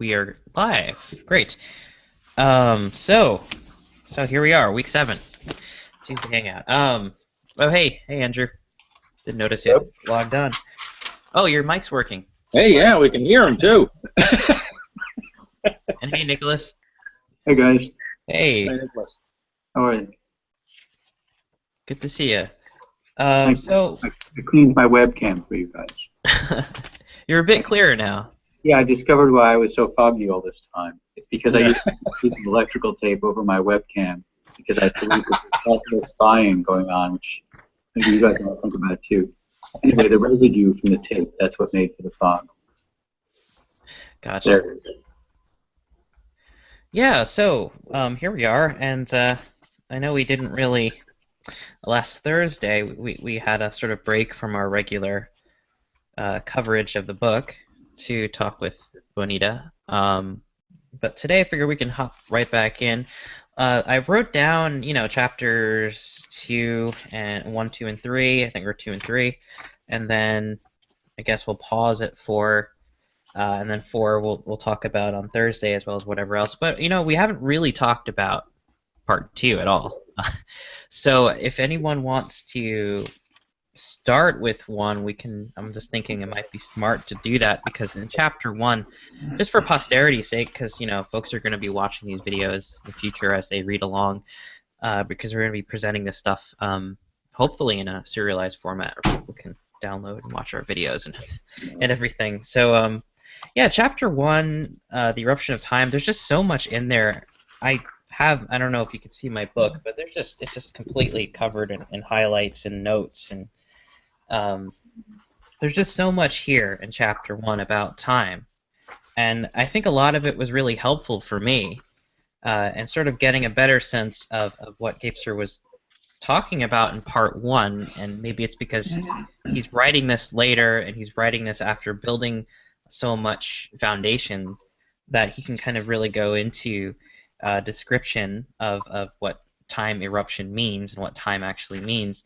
We are live. Great. So here we are, week 7, Tuesday Hangout. Oh hey Andrew. Didn't notice you Yep. logged on. Oh, your mic's working. Hey, yeah, we can hear him too. And hey Nicholas. Hey guys, Hey, Hey, Nicholas. how are you? good to see you. Thanks. So I cleaned my webcam for you guys. you're a bit clearer now. Yeah, I discovered why I was so foggy all this time. It's because I Yeah. used a piece of electrical tape over my webcam because I believe there's possible spying going on, which maybe you guys want to think about too. Anyway, the residue from the tape, that's what made for the fog. Gotcha. There. Yeah, so here we are, and I know we didn't really last Thursday. We had a sort of break from our regular coverage of the book to talk with Bonita. But today I figure we can hop right back in. I wrote down, chapters 1, 2, and 3. I think we're 2 and 3, and then I guess we'll pause at 4, and then 4 we'll talk about on Thursday as well as whatever else. But we haven't really talked about part 2 at all. So if anyone wants to start with 1, I'm just thinking it might be smart to do that, because in chapter 1, just for posterity's sake, because folks are going to be watching these videos in the future as they read along, because we're going to be presenting this stuff hopefully in a serialized format where people can download and watch our videos and everything. So yeah, chapter 1, the eruption of time, there's just so much in there. I don't know if you can see my book, but it's just completely covered in highlights and notes, and there's just so much here in chapter 1 about time, and I think a lot of it was really helpful for me, and sort of getting a better sense of what Gapser was talking about in part 1, and maybe it's because he's writing this later, and he's writing this after building so much foundation that he can kind of really go into description of what time eruption means and what time actually means.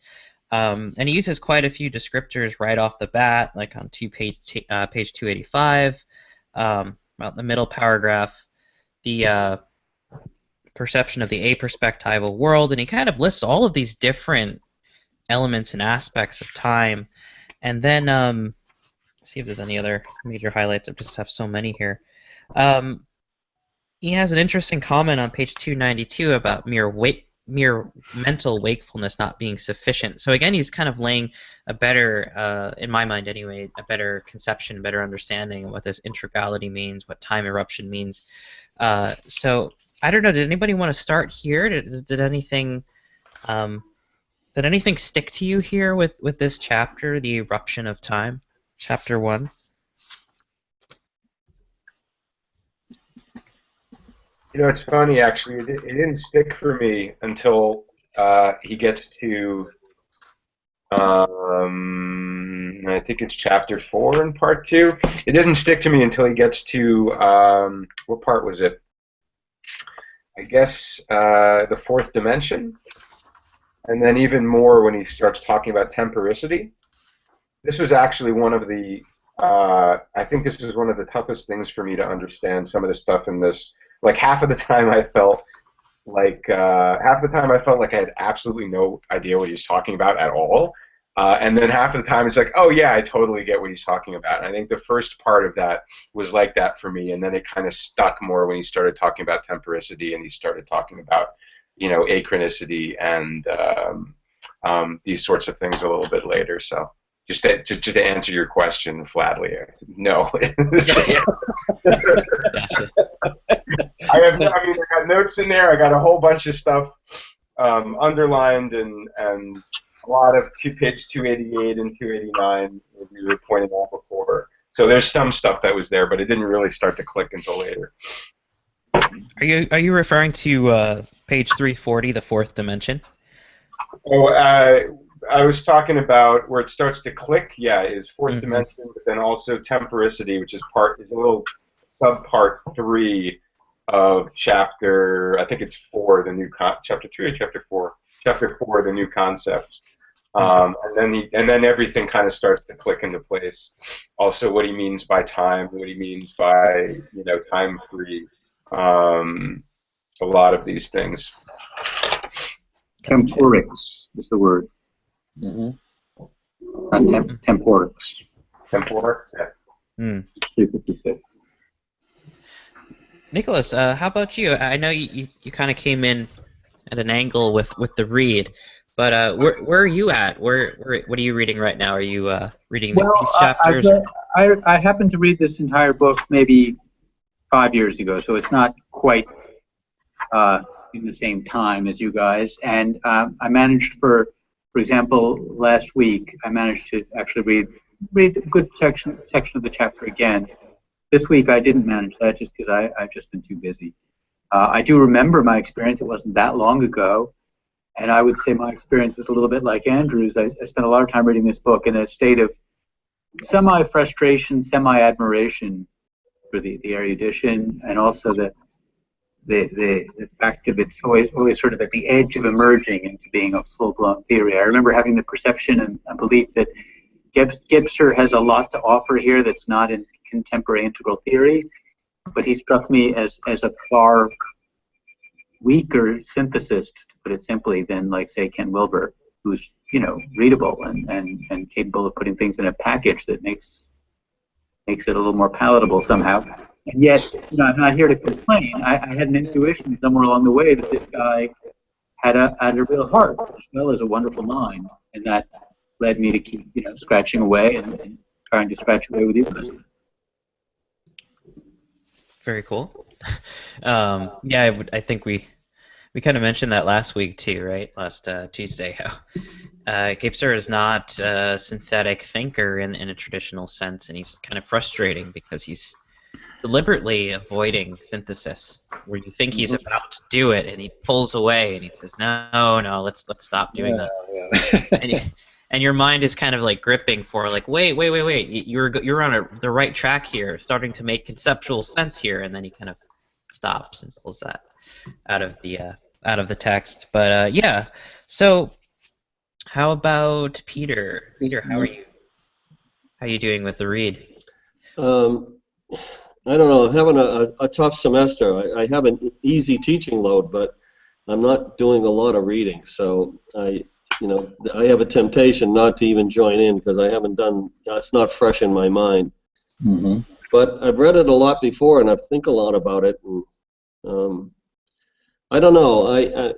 And he uses quite a few descriptors right off the bat, like on page 285, about the middle paragraph, the perception of the aperspectival world, and he kind of lists all of these different elements and aspects of time. And then see if there's any other major highlights. I just have so many here. He has an interesting comment on page 292 about mere mental wakefulness not being sufficient. So again, he's kind of laying a better, in my mind anyway, a better conception, better understanding of what this integrality means, what time eruption means. So I don't know. Did anybody want to start here? Did anything stick to you here with this chapter, the eruption of time, chapter 1? It's funny, actually. It didn't stick for me until he gets to, I think it's chapter 4 in part 2. It doesn't stick to me until he gets to, what part was it? I guess the 4th dimension. And then even more when he starts talking about temporicity. This was actually one of the, I think this is one of the toughest things for me to understand some of the stuff in this. Like half the time I felt like I had absolutely no idea what he's talking about at all. And then half of the time it's like, oh yeah, I totally get what he's talking about. And I think the first part of that was like that for me, and then it kind of stuck more when he started talking about temporicity and he started talking about, achronicity and these sorts of things a little bit later. So just to answer your question flatly, no. Gotcha. I got notes in there. I got a whole bunch of stuff underlined and a lot of page 288 and 289 as we were pointing out before. So there's some stuff that was there, but it didn't really start to click until later. Are you referring to page 340, the 4th dimension? Oh, I was talking about where it starts to click. Yeah, is 4th dimension, but then also temporicity, which is a little subpart 3 of chapter. I think it's 4, the new chapter 3 or chapter 4. Chapter 4, the new concepts. And then everything kind of starts to click into place. Also, what he means by time, what he means by time free, a lot of these things. Temporix is the word. Mm-hmm. Not temporix. Temporix. Yeah. Hmm. 356. Nicholas, how about you? I know you kind of came in at an angle with the read, but where are you at? Where what are you reading right now? Are you reading Well, these chapters? I happened to read this entire book maybe 5 years ago, so it's not quite in the same time as you guys. And I managed, for example, last week I managed to actually read a good section of the chapter again. This week I didn't manage that just because I've just been too busy. I do remember my experience. It wasn't that long ago. And I would say my experience was a little bit like Andrew's. I spent a lot of time reading this book in a state of semi-frustration, semi-admiration for the erudition, and also the fact of it's always sort of at the edge of emerging into being a full-blown theory. I remember having the perception and belief that Gebser has a lot to offer here that's not in contemporary integral theory, but he struck me as a far weaker synthesist, to put it simply, than, like, say, Ken Wilber, who's readable and capable of putting things in a package that makes it a little more palatable somehow. And yet, I'm not here to complain. I had an intuition somewhere along the way that this guy had a real heart as well as a wonderful mind, and that led me to keep scratching away and trying to scratch away with you guys. Very cool. Yeah, I think we kind of mentioned that last week too, right? Last Tuesday, how Gebser is not a synthetic thinker in a traditional sense, and he's kind of frustrating because he's deliberately avoiding synthesis, where you think he's about to do it, and he pulls away, and he says, "No, let's stop doing that." Yeah. And your mind is kind of like gripping for, like, wait, you're on the right track here, starting to make conceptual sense here, and then he kind of stops and pulls that out of the text. But yeah, so how about Peter? Peter, how are you? How are you doing with the read? I don't know. I'm having a tough semester. I have an easy teaching load, but I'm not doing a lot of reading. So I have a temptation not to even join in because I haven't done. It's not fresh in my mind. Mm-hmm. But I've read it a lot before, and I think a lot about it. And I don't know. I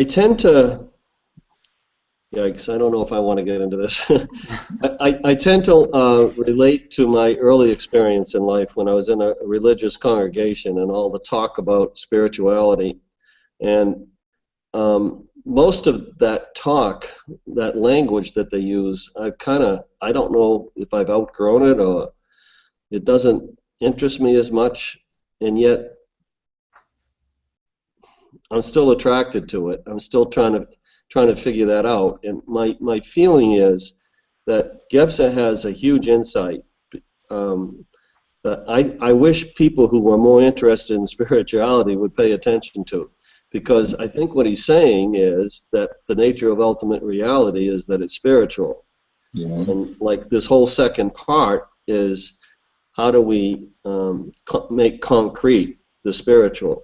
tend to. Yikes, I don't know if I want to get into this. I tend to relate to my early experience in life when I was in a religious congregation and all the talk about spirituality. And most of that talk, that language that they use, I don't know if I've outgrown it or it doesn't interest me as much, and yet I'm still attracted to it. I'm still trying to figure that out. And my feeling is that Gebser has a huge insight that I wish people who were more interested in spirituality would pay attention to. Because I think what he's saying is that the nature of ultimate reality is that it's spiritual. Yeah. And like this whole second part is how do we make concrete the spiritual.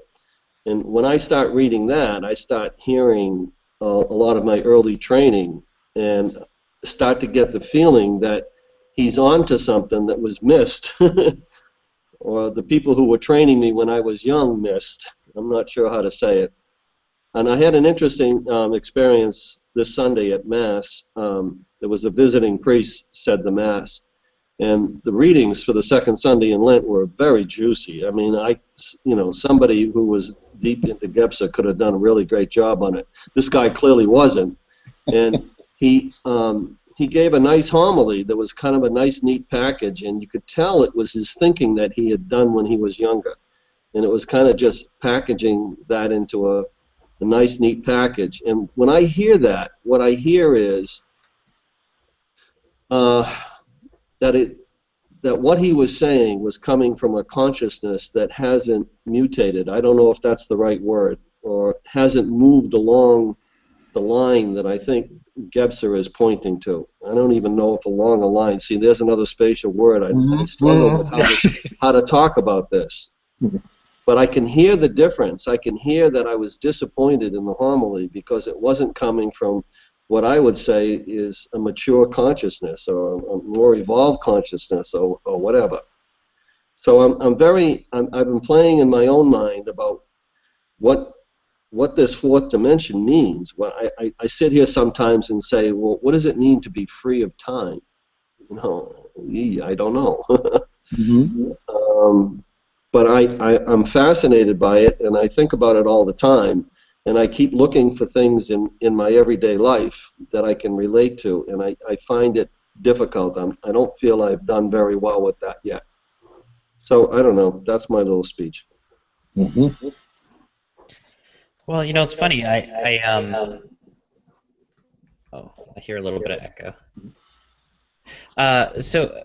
And when I start reading that, I start hearing a lot of my early training and start to get the feeling that he's on to something that was missed or the people who were training me when I was young missed. I'm not sure how to say it. And I had an interesting experience this Sunday at Mass. There was a visiting priest said the Mass, and the readings for the second Sunday in Lent were very juicy. I mean, somebody who was deep into Gebser could have done a really great job on it. This guy clearly wasn't, and he gave a nice homily that was kind of a nice, neat package, and you could tell it was his thinking that he had done when he was younger, and it was kind of just packaging that into a nice, neat package. And when I hear that, what I hear is that that what he was saying was coming from a consciousness that hasn't mutated. I don't know if that's the right word, or hasn't moved along the line that I think Gebser is pointing to. I don't even know if along a line. See, there's another spatial word. I struggle with how to talk about this. But I can hear the difference. I can hear that I was disappointed in the homily because it wasn't coming from what I would say is a mature consciousness or a more evolved consciousness or whatever. So I've been playing in my own mind about what this fourth dimension means. Well, I sit here sometimes and say, well, what does it mean to be free of time? I don't know. But I'm fascinated by it, and I think about it all the time, and I keep looking for things in my everyday life that I can relate to, and I find it difficult. I don't feel I've done very well with that yet. So I don't know. That's my little speech. Well, it's funny. Oh, I hear a little bit of echo. So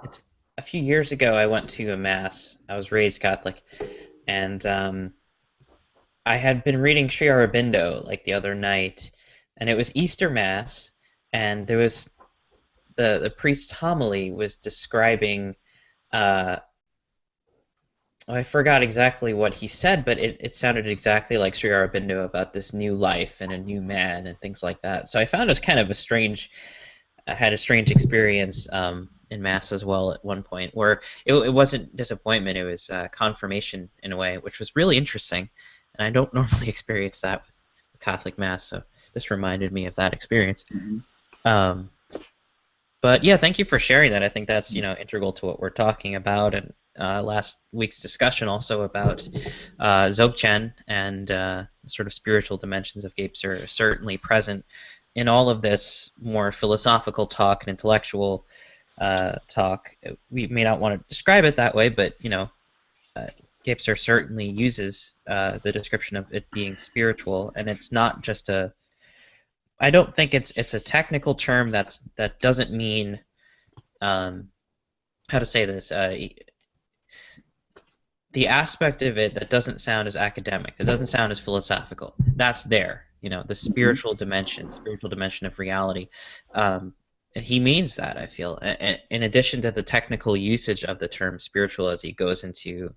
it's a few years ago. I went to a mass. I was raised Catholic, and I had been reading Sri Aurobindo like the other night, and it was Easter Mass, and there was the priest's homily was describing. I forgot exactly what he said, but it sounded exactly like Sri Aurobindo about this new life and a new man and things like that. So I found it was kind of I had a strange experience in Mass as well at one point, where it wasn't disappointment, it was confirmation in a way, which was really interesting. And I don't normally experience that with Catholic Mass, so this reminded me of that experience. But yeah, thank you for sharing that. I think that's integral to what we're talking about, and last week's discussion also about Dzogchen and sort of spiritual dimensions of Gapes are certainly present in all of this more philosophical talk and intellectual talk. We may not want to describe it that way, but Gapes certainly uses the description of it being spiritual, and it's not just a. I don't think it's a technical term that doesn't mean how to say this. The aspect of it that doesn't sound as academic, that doesn't sound as philosophical, that's there. The spiritual dimension of reality. He means that, I feel. In addition to the technical usage of the term spiritual as he goes into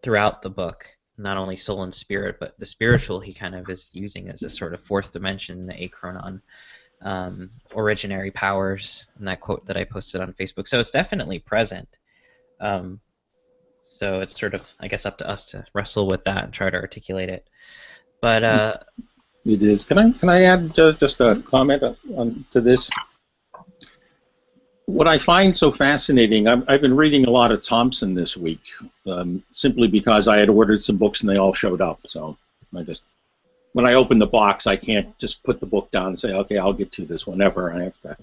throughout the book, not only soul and spirit, but the spiritual he kind of is using as a sort of fourth dimension, the achronon, originary powers, and that quote that I posted on Facebook. So it's definitely present. So it's sort of, I guess, up to us to wrestle with that and try to articulate it. But it is. Can I add just a comment to this? What I find so fascinating, I've been reading a lot of Thompson this week, simply because I had ordered some books and they all showed up. So when I open the box, I can't just put the book down and say, okay, I'll get to this whenever. I have to.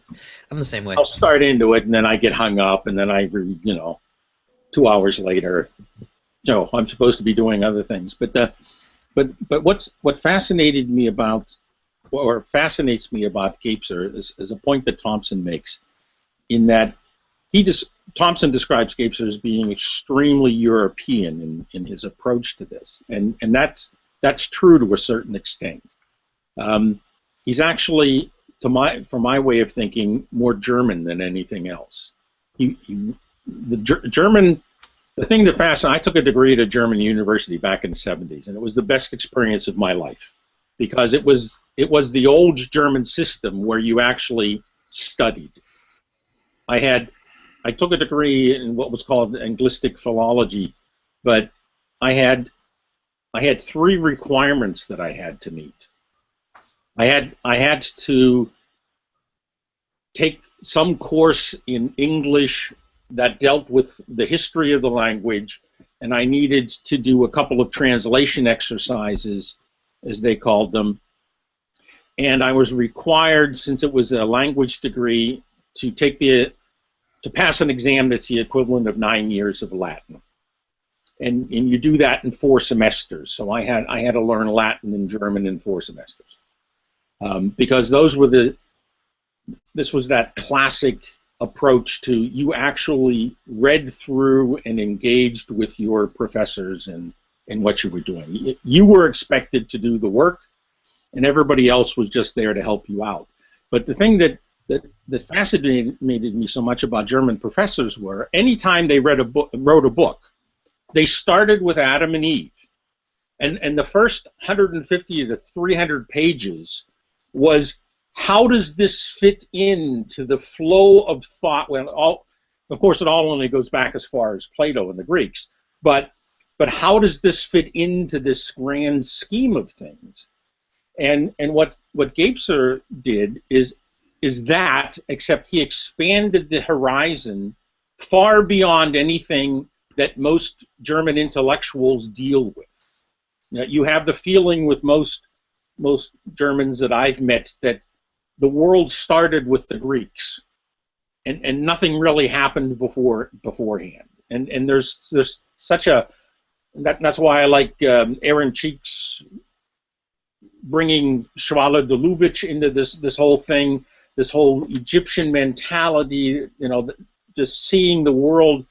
I'm the same way. I'll start into it and then I get hung up and then I read, 2 hours later, I'm supposed to be doing other things. But what fascinated me about, or fascinates me about Gapser is a point that Thompson makes, in that Thompson describes Gapser as being extremely European in his approach to this, and that's true to a certain extent. He's actually, from my way of thinking, more German than anything else. The thing that fascinated, I took a degree at a German university back in the 70s, and it was the best experience of my life, because it was the old German system where you actually studied. I took a degree in what was called Anglistic philology, but I had 3 requirements that I had to meet. I had to take some course in English that dealt with the history of the language, and I needed to do a couple of translation exercises, as they called them. And I was required, since it was a language degree, to pass an exam that's the equivalent of 9 years of Latin. And you do that in 4 semesters. So I had to learn Latin and German in 4 semesters, because this was that classic approach to you actually read through and engaged with your professors and what you were doing. You were expected to do the work, and everybody else was just there to help you out. But the thing that fascinated me so much about German professors were, anytime they wrote a book, they started with Adam and Eve. And the first 150 to 300 pages was, how does this fit into the flow of thought? Well, of course, it all only goes back as far as Plato and the Greeks, but how does this fit into this grand scheme of things? And what Gapser did is that, except he expanded the horizon far beyond anything that most German intellectuals deal with. You have the feeling with most Germans that I've met that the world started with the Greeks, and nothing really happened beforehand. And there's such a that's why I like Aaron Cheek's bringing Schwaller de Lubitsch into this whole thing, this whole Egyptian mentality. Just seeing the world,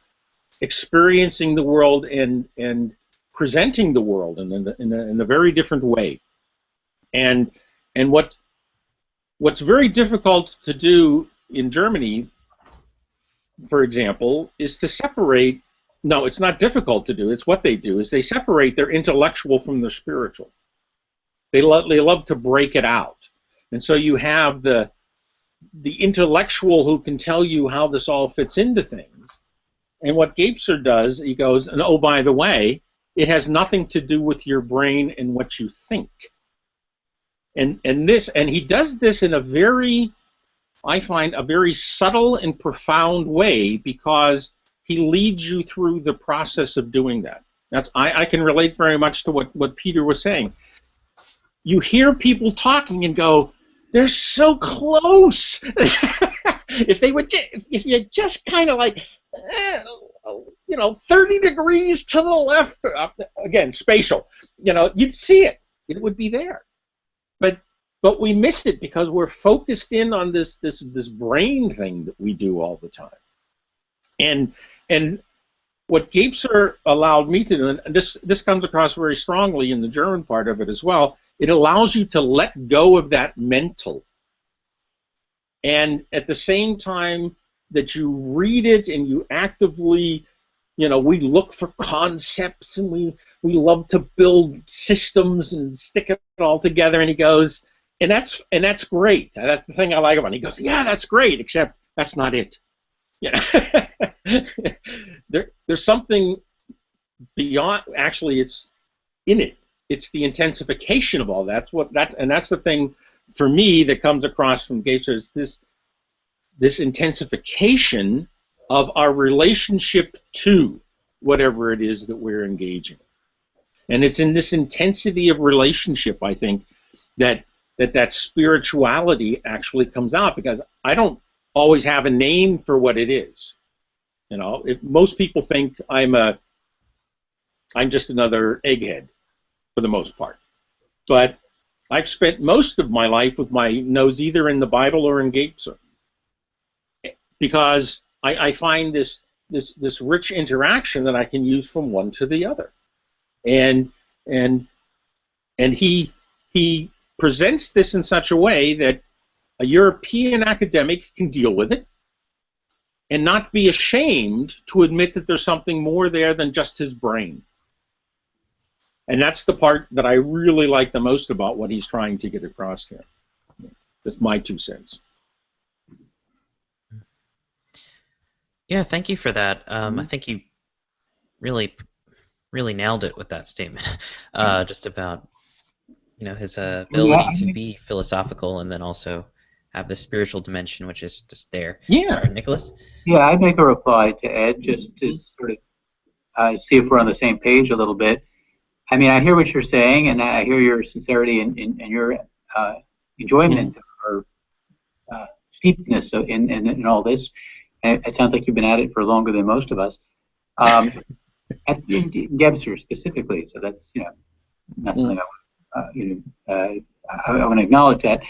experiencing the world, and presenting the world in a very different way. And what's very difficult to do in Germany, for example, is to separate. No, it's not difficult to do. It's what they do, is they separate their intellectual from their spiritual. They love to break it out. And so you have the intellectual who can tell you how this all fits into things. And what Gapser does, he goes, and oh, by the way, it has nothing to do with your brain and what you think. And he does this in a very, I find, a very subtle and profound way, because he leads you through the process of doing that. I can relate very much to what Peter was saying. You hear people talking and go, they're so close. If you just kind of like, 30 degrees to the left, again, spatial, you'd see it. It would be there. But we missed it because we're focused in on this brain thing that we do all the time. And what Gapser allowed me to do, and this comes across very strongly in the German part of it as well, it allows you to let go of that mental. And at the same time that you read it and you actively, we look for concepts and we love to build systems and stick it all together, and he goes, and that's great. That's the thing I like about it. He goes, yeah, that's great, except that's not it. There's something beyond. Actually, it's in it. It's the intensification of all that. That's the thing for me that comes across from Gapser, is this intensification of our relationship to whatever it is that we're engaging. And it's in this intensity of relationship, I think, that spirituality actually comes out, because I don't always have a name for what it is. Most people think I'm just another egghead for the most part. But I've spent most of my life with my nose either in the Bible or in Gapser, because I find this rich interaction that I can use from one to the other. And he presents this in such a way that a European academic can deal with it and not be ashamed to admit that there's something more there than just his brain. And that's the part that I really like the most about what he's trying to get across here. That's my 2 cents. Yeah, thank you for that. I think you really nailed it with that statement, just about his ability to be philosophical and then also have the spiritual dimension, which is just there. Yeah. Sorry, Nicholas? Yeah, I'd make a reply to Ed just to sort of see if we're on the same page a little bit. I mean, I hear what you're saying, and I hear your sincerity and your enjoyment or steepness in all this. And it sounds like you've been at it for longer than most of us. At Gebser specifically, so that's not something I want to acknowledge that.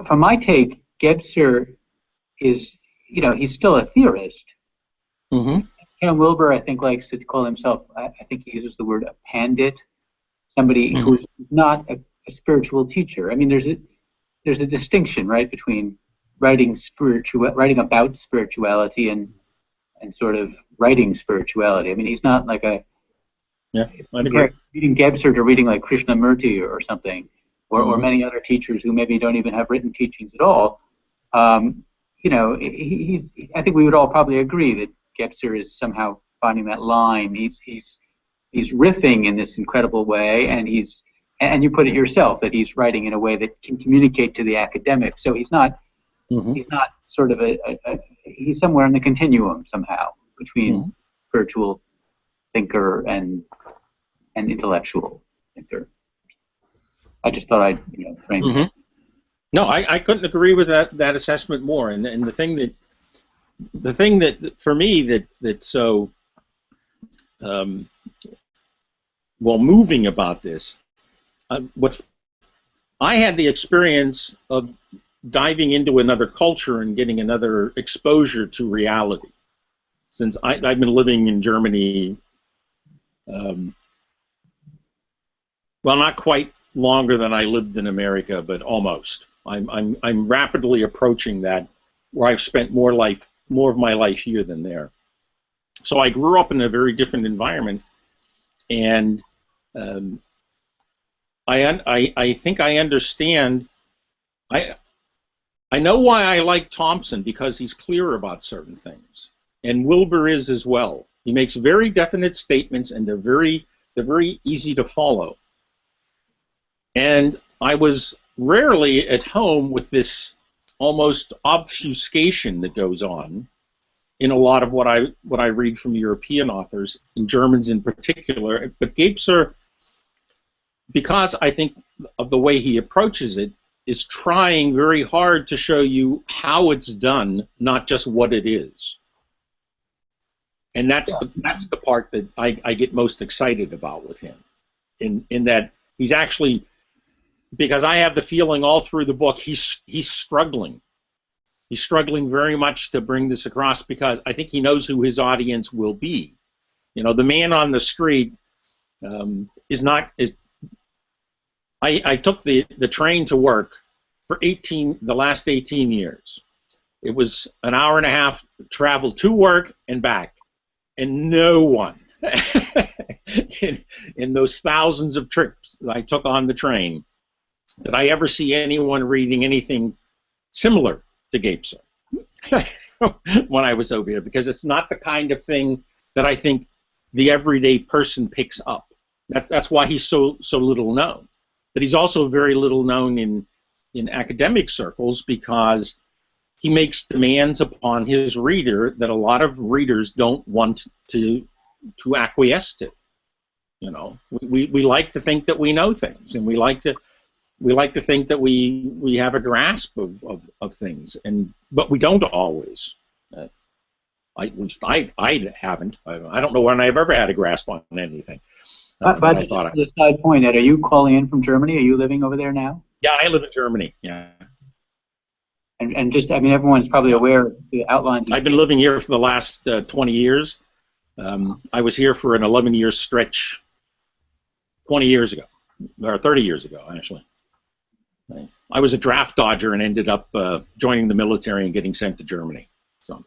From my take, Gebser is, he's still a theorist. Mm-hmm. Ken Wilber, I think, likes to call himself, I think he uses the word a pandit, somebody Mm-hmm. who's not a spiritual teacher. I mean, there's a distinction, right, between writing about spirituality and sort of writing spirituality. I mean, he's not like Yeah, I'd agree. reading Gebser to reading like Krishnamurti or something, or Mm-hmm. many other teachers who maybe don't even have written teachings at all. I think we would all probably agree that Gebser is somehow finding that line. He's riffing in this incredible way, and you put it yourself that he's writing in a way that can communicate to the academic. So he's not Mm-hmm. sort of he's somewhere in the continuum somehow between Mm-hmm. spiritual thinker and intellectual thinker. I just thought I'd frame Mm-hmm. it. No, I couldn't agree with that assessment more. And the thing that for me that's so moving about this, what I had the experience of diving into another culture and getting another exposure to reality. Since I've been living in Germany, well, not quite longer than I lived in America, but almost. I'm rapidly approaching that, where I've spent more of my life here than there. So I grew up in a very different environment, and I think I understand. I know why I like Thompson, because he's clear about certain things, and Wilbur is as well. He makes very definite statements, and they're very easy to follow. And I was rarely at home with this almost obfuscation that goes on in a lot of what I read from European authors, and Germans in particular. But Gebser, because I think of the way he approaches it, is trying very hard to show you how it's done, not just what it is. And that's the part that I get most excited about with him, in that he's actually, because I have the feeling all through the book he's struggling. He's struggling very much to bring this across, because I think he knows who his audience will be. The man on the street is not. I took the train to work for the last 18 years. It was an hour and a half travel to work and back, and no one in those thousands of trips that I took on the train did I ever see anyone reading anything similar to Gebser when I was over here, because it's not the kind of thing that I think the everyday person picks up. That's why he's so little known. But he's also very little known in academic circles, because he makes demands upon his reader that a lot of readers don't want to acquiesce to. We like to think that we know things, and we like to think that we have a grasp of things, but we don't always. I haven't. I don't know when I've ever had a grasp on anything. But as a side point, Ed, are you calling in from Germany? Are you living over there now? Yeah, I live in Germany. Yeah. And just, I mean, everyone's probably aware of the outlines. I've been living here for the last 20 years. I was here for an 11-year stretch 20 years ago, or 30 years ago, actually. I was a draft dodger and ended up joining the military and getting sent to Germany. So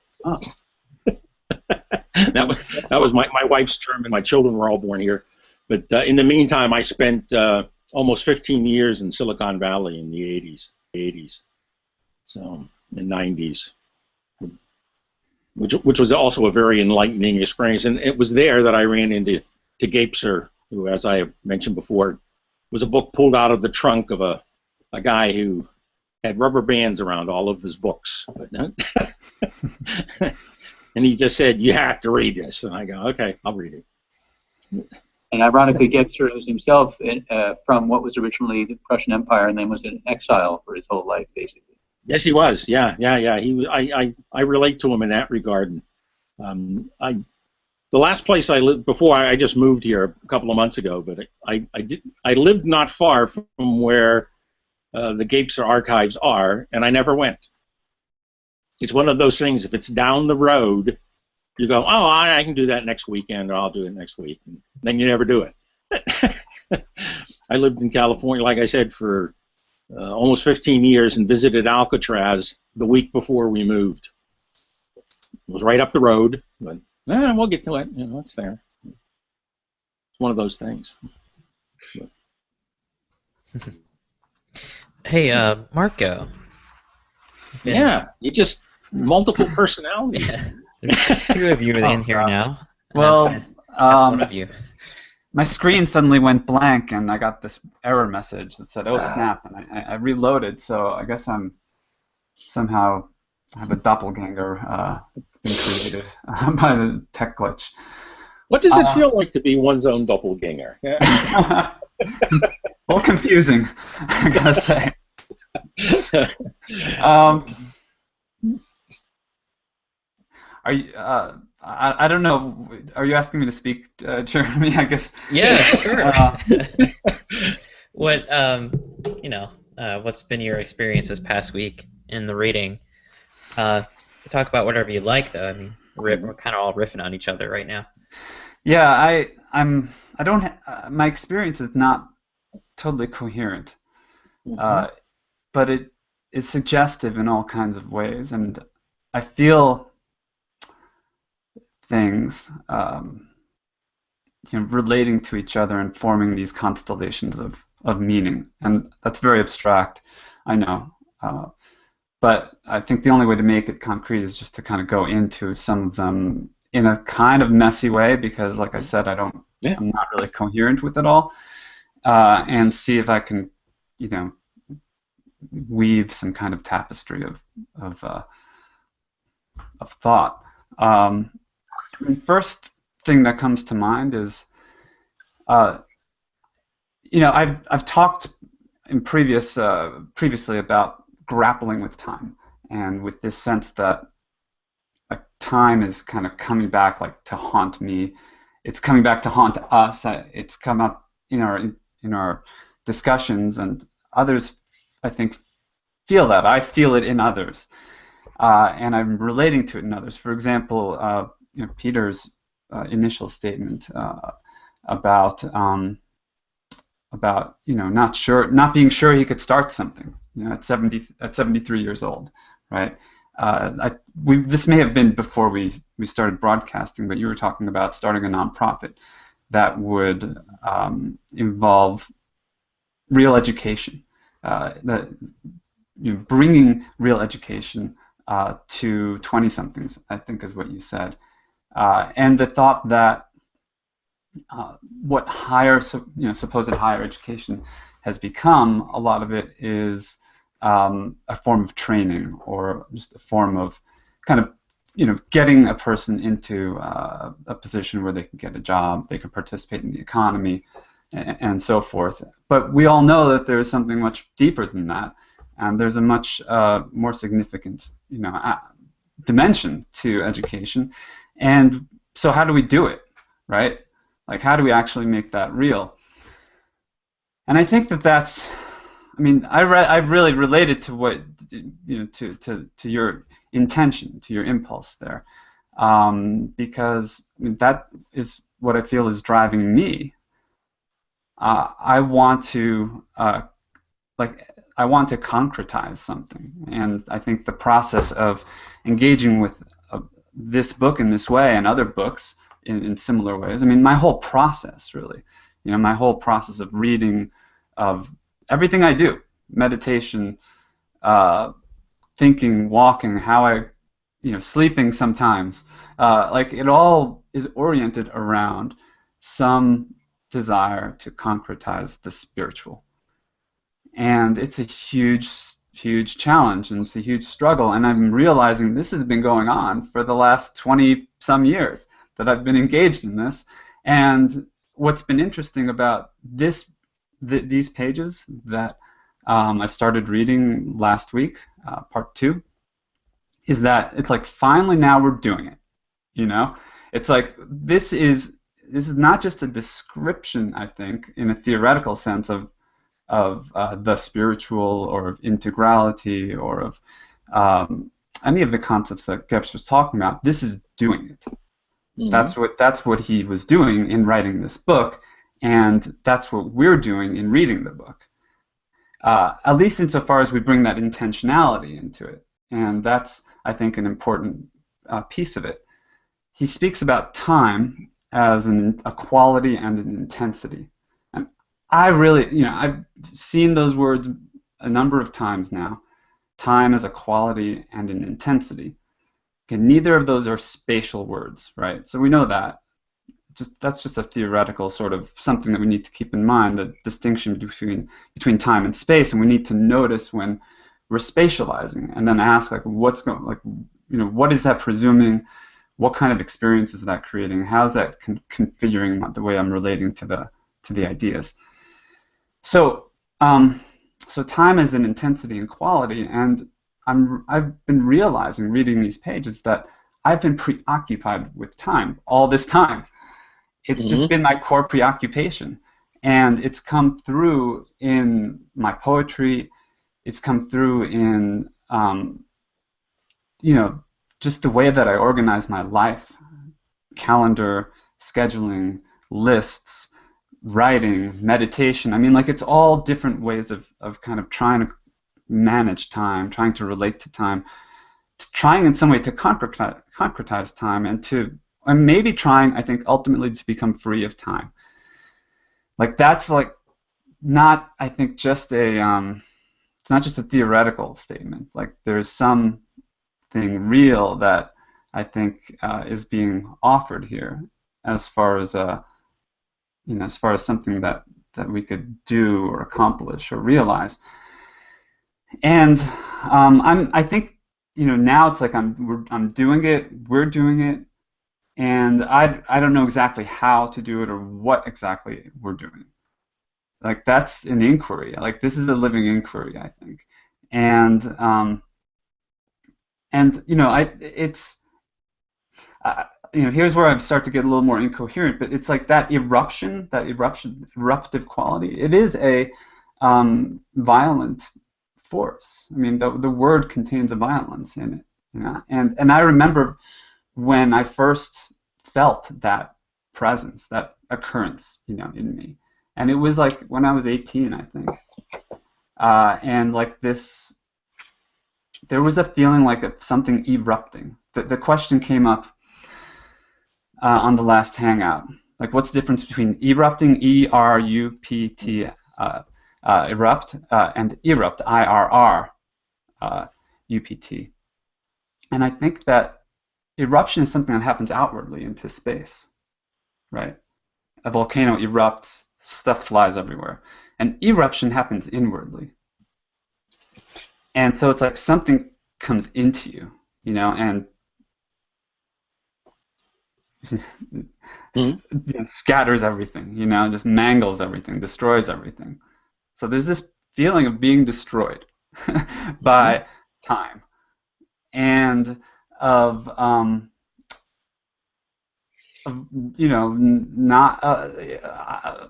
that was my wife's German. My children were all born here. But in the meantime, I spent almost 15 years in Silicon Valley in the 80s, so the 90s, which was also a very enlightening experience. And it was there that I ran into Gebser, who, as I have mentioned before, was a book pulled out of the trunk of a guy who had rubber bands around all of his books. And he just said, "You have to read this." And I go, "Okay, I'll read it." And ironically, Gebser was himself from what was originally the Prussian Empire, and then was in exile for his whole life, basically. Yes, he was. Yeah. He was. I relate to him in that regard. The last place I lived before I just moved here a couple of months ago, but I lived not far from where the Gebser archives are, and I never went. It's one of those things. If it's down the road, you go, oh, I can do that next weekend, or I'll do it next week. And then you never do it. I lived in California, like I said, for almost 15 years and visited Alcatraz the week before we moved. It was right up the road, but we'll get to it. You know, it's there. It's one of those things. Hey, Marco. Yeah, you just multiple personalities. Yeah, there's two of you in here now. Well, That's one of you. my screen suddenly went blank, and I got this error message that said, "Oh snap!" And I reloaded. So I guess I'm somehow have a doppelganger been created by the tech glitch. What does it feel like to be one's own doppelganger? Yeah. A little confusing, I gotta say. Are you? I don't know. Are you asking me to speak, Jeremy? I guess. Yeah, sure. What what's been your experience this past week in the reading? Talk about whatever you like, though. I mean, we're kind of all riffing on each other right now. Yeah, I don't. My experience is not totally coherent, but it is suggestive in all kinds of ways, and I feel things relating to each other and forming these constellations of meaning, and that's very abstract, I know, but I think the only way to make it concrete is just to kind of go into some of them in a kind of messy way, because like I said, I'm not really coherent with it all, and see if I can weave some kind of tapestry of thought. The first thing that comes to mind is, I've talked in previously about grappling with time, and with this sense that time is kind of coming back to haunt me. It's coming back to haunt us. It's come up in our discussions, and others, I think, feel that. I feel it in others, and I'm relating to it in others. For example, Peter's initial statement about not being sure he could start something, at 73 years old, right? This may have been before we started broadcasting, but you were talking about starting a nonprofit that would involve real education, bringing real education to 20-somethings, I think is what you said, and the thought that what supposed higher education has become, a lot of it is a form of training, or just a form of kind of getting a person into a position where they can get a job, they can participate in the economy, and so forth. But we all know that there is something much deeper than that, and there's a much more significant dimension to education. And so how do we do it, right? Like, how do we actually make that real? And I think that's, I really related to what, to your intention, to your impulse there, because that is what I feel is driving me. I want to concretize something, and I think the process of engaging with this book in this way, and other books in similar ways. My whole process, really, my whole process of reading, of everything I do, meditation, thinking, walking, how I, sleeping sometimes, it all is oriented around some desire to concretize the spiritual. And it's a huge, huge challenge, and it's a huge struggle, and I'm realizing this has been going on for the last 20-some years that I've been engaged in this. And what's been interesting about these pages that I started reading last week, part 2, is that it's like finally now we're doing it. It's like this is not just a description, I think, in a theoretical sense of the spiritual, or of integrality, or of any of the concepts that Gebs was talking about, this is doing it. That's what he was doing in writing this book, and that's what we're doing in reading the book. At least insofar as we bring that intentionality into it, and that's, I think, an important piece of it. He speaks about time as a quality and an intensity, and I really, I've seen those words a number of times now. Time as a quality and an intensity. Okay, neither of those are spatial words, right? So we know that. That's just a theoretical sort of something that we need to keep in mind, the distinction between time and space, and we need to notice when we're spatializing, and then ask like, what is that presuming? What kind of experience is that creating? How is that configuring the way I'm relating to the ideas? So so time is an intensity and quality, and I've been realizing reading these pages that I've been preoccupied with time all this time. It's just been my core preoccupation, and it's come through in my poetry. It's come through in just the way that I organize my life, calendar, scheduling, lists, writing, meditation. I mean, like, it's all different ways of kind of trying to manage time, trying to relate to time, trying in some way to concretize time, and maybe trying, I think, ultimately to become free of time. Like, that's like not, I think, just it's not just a theoretical statement. Like, there's something real that I think is being offered here, as far as something that we could do or accomplish or realize. And I think now it's like I'm doing it, we're doing it, and I don't know exactly how to do it or what exactly we're doing. Like, that's an inquiry. Like, this is a living inquiry, I think. And here's where I start to get a little more incoherent. But it's like that eruptive quality. It is a violent force. I mean, the word contains a violence in it. And I remember when I first felt that presence, that occurrence, in me. And it was like when I was 18, I think. And like this, there was a feeling like of something erupting. The question came up on the last Hangout. Like, what's the difference between erupting, E-R-U-P-T, erupt, and erupt, I-R-R-U-P-T. And I think that eruption is something that happens outwardly into space, right? A volcano erupts, stuff flies everywhere. And eruption happens inwardly. And so it's like something comes into you, and scatters everything, just mangles everything, destroys everything. So there's this feeling of being destroyed by time, and of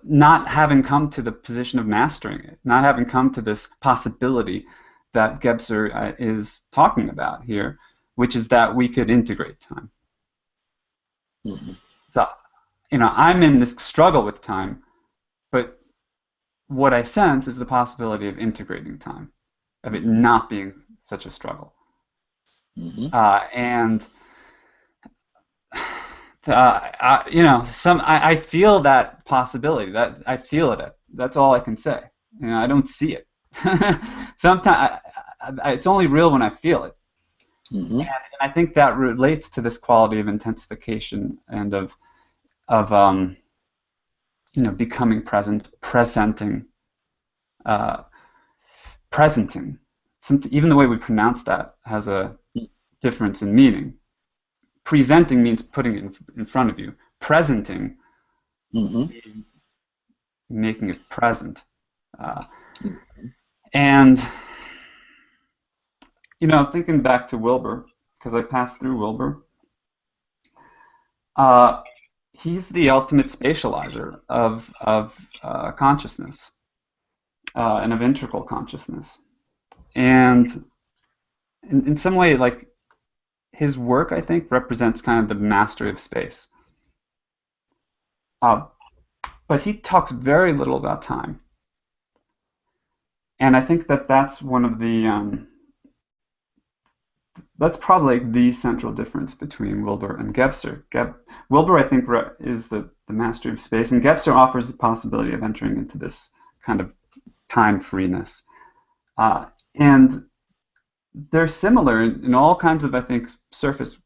not having come to the position of mastering it, not having come to this possibility that Gebser is talking about here, which is that we could integrate time. So, I'm in this struggle with time, but what I sense is the possibility of integrating time, of it not being such a struggle. I feel that possibility. That I feel it. That's all I can say. I don't see it. Sometimes it's only real when I feel it. And I think that relates to this quality of intensification and of becoming present, presenting. Even the way we pronounce that has a difference in meaning. Presenting means putting it in front of you. Presenting means making it present. And thinking back to Wilbur, because I passed through Wilbur, he's the ultimate spatializer of consciousness and of integral consciousness. And in some way, like, his work, I think, represents kind of the mastery of space. But he talks very little about time. And I think that that's one of the that's probably the central difference between Wilbur and Gebser. Wilbur, I think, is the mastery of space, and Gebser offers the possibility of entering into this kind of time freeness. And they're similar in all kinds of, I think, surface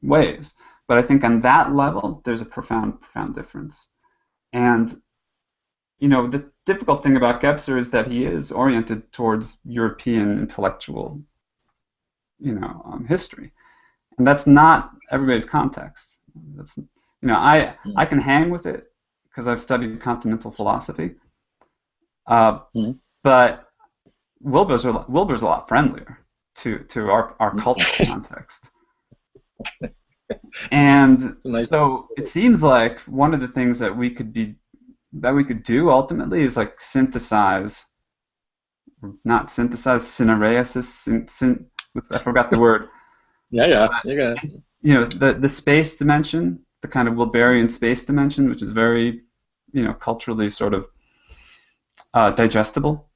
ways. But I think on that level, there's a profound difference. And the difficult thing about Gebser is that he is oriented towards European intellectual, history, and that's not everybody's context. That's, I can hang with it because I've studied continental philosophy, but Wilbur's a lot friendlier to our cultural context. And so it seems like one of the things that we could do ultimately is like I forgot the word. Yeah. The space dimension, the kind of Wilberian space dimension, which is very, culturally sort of digestible,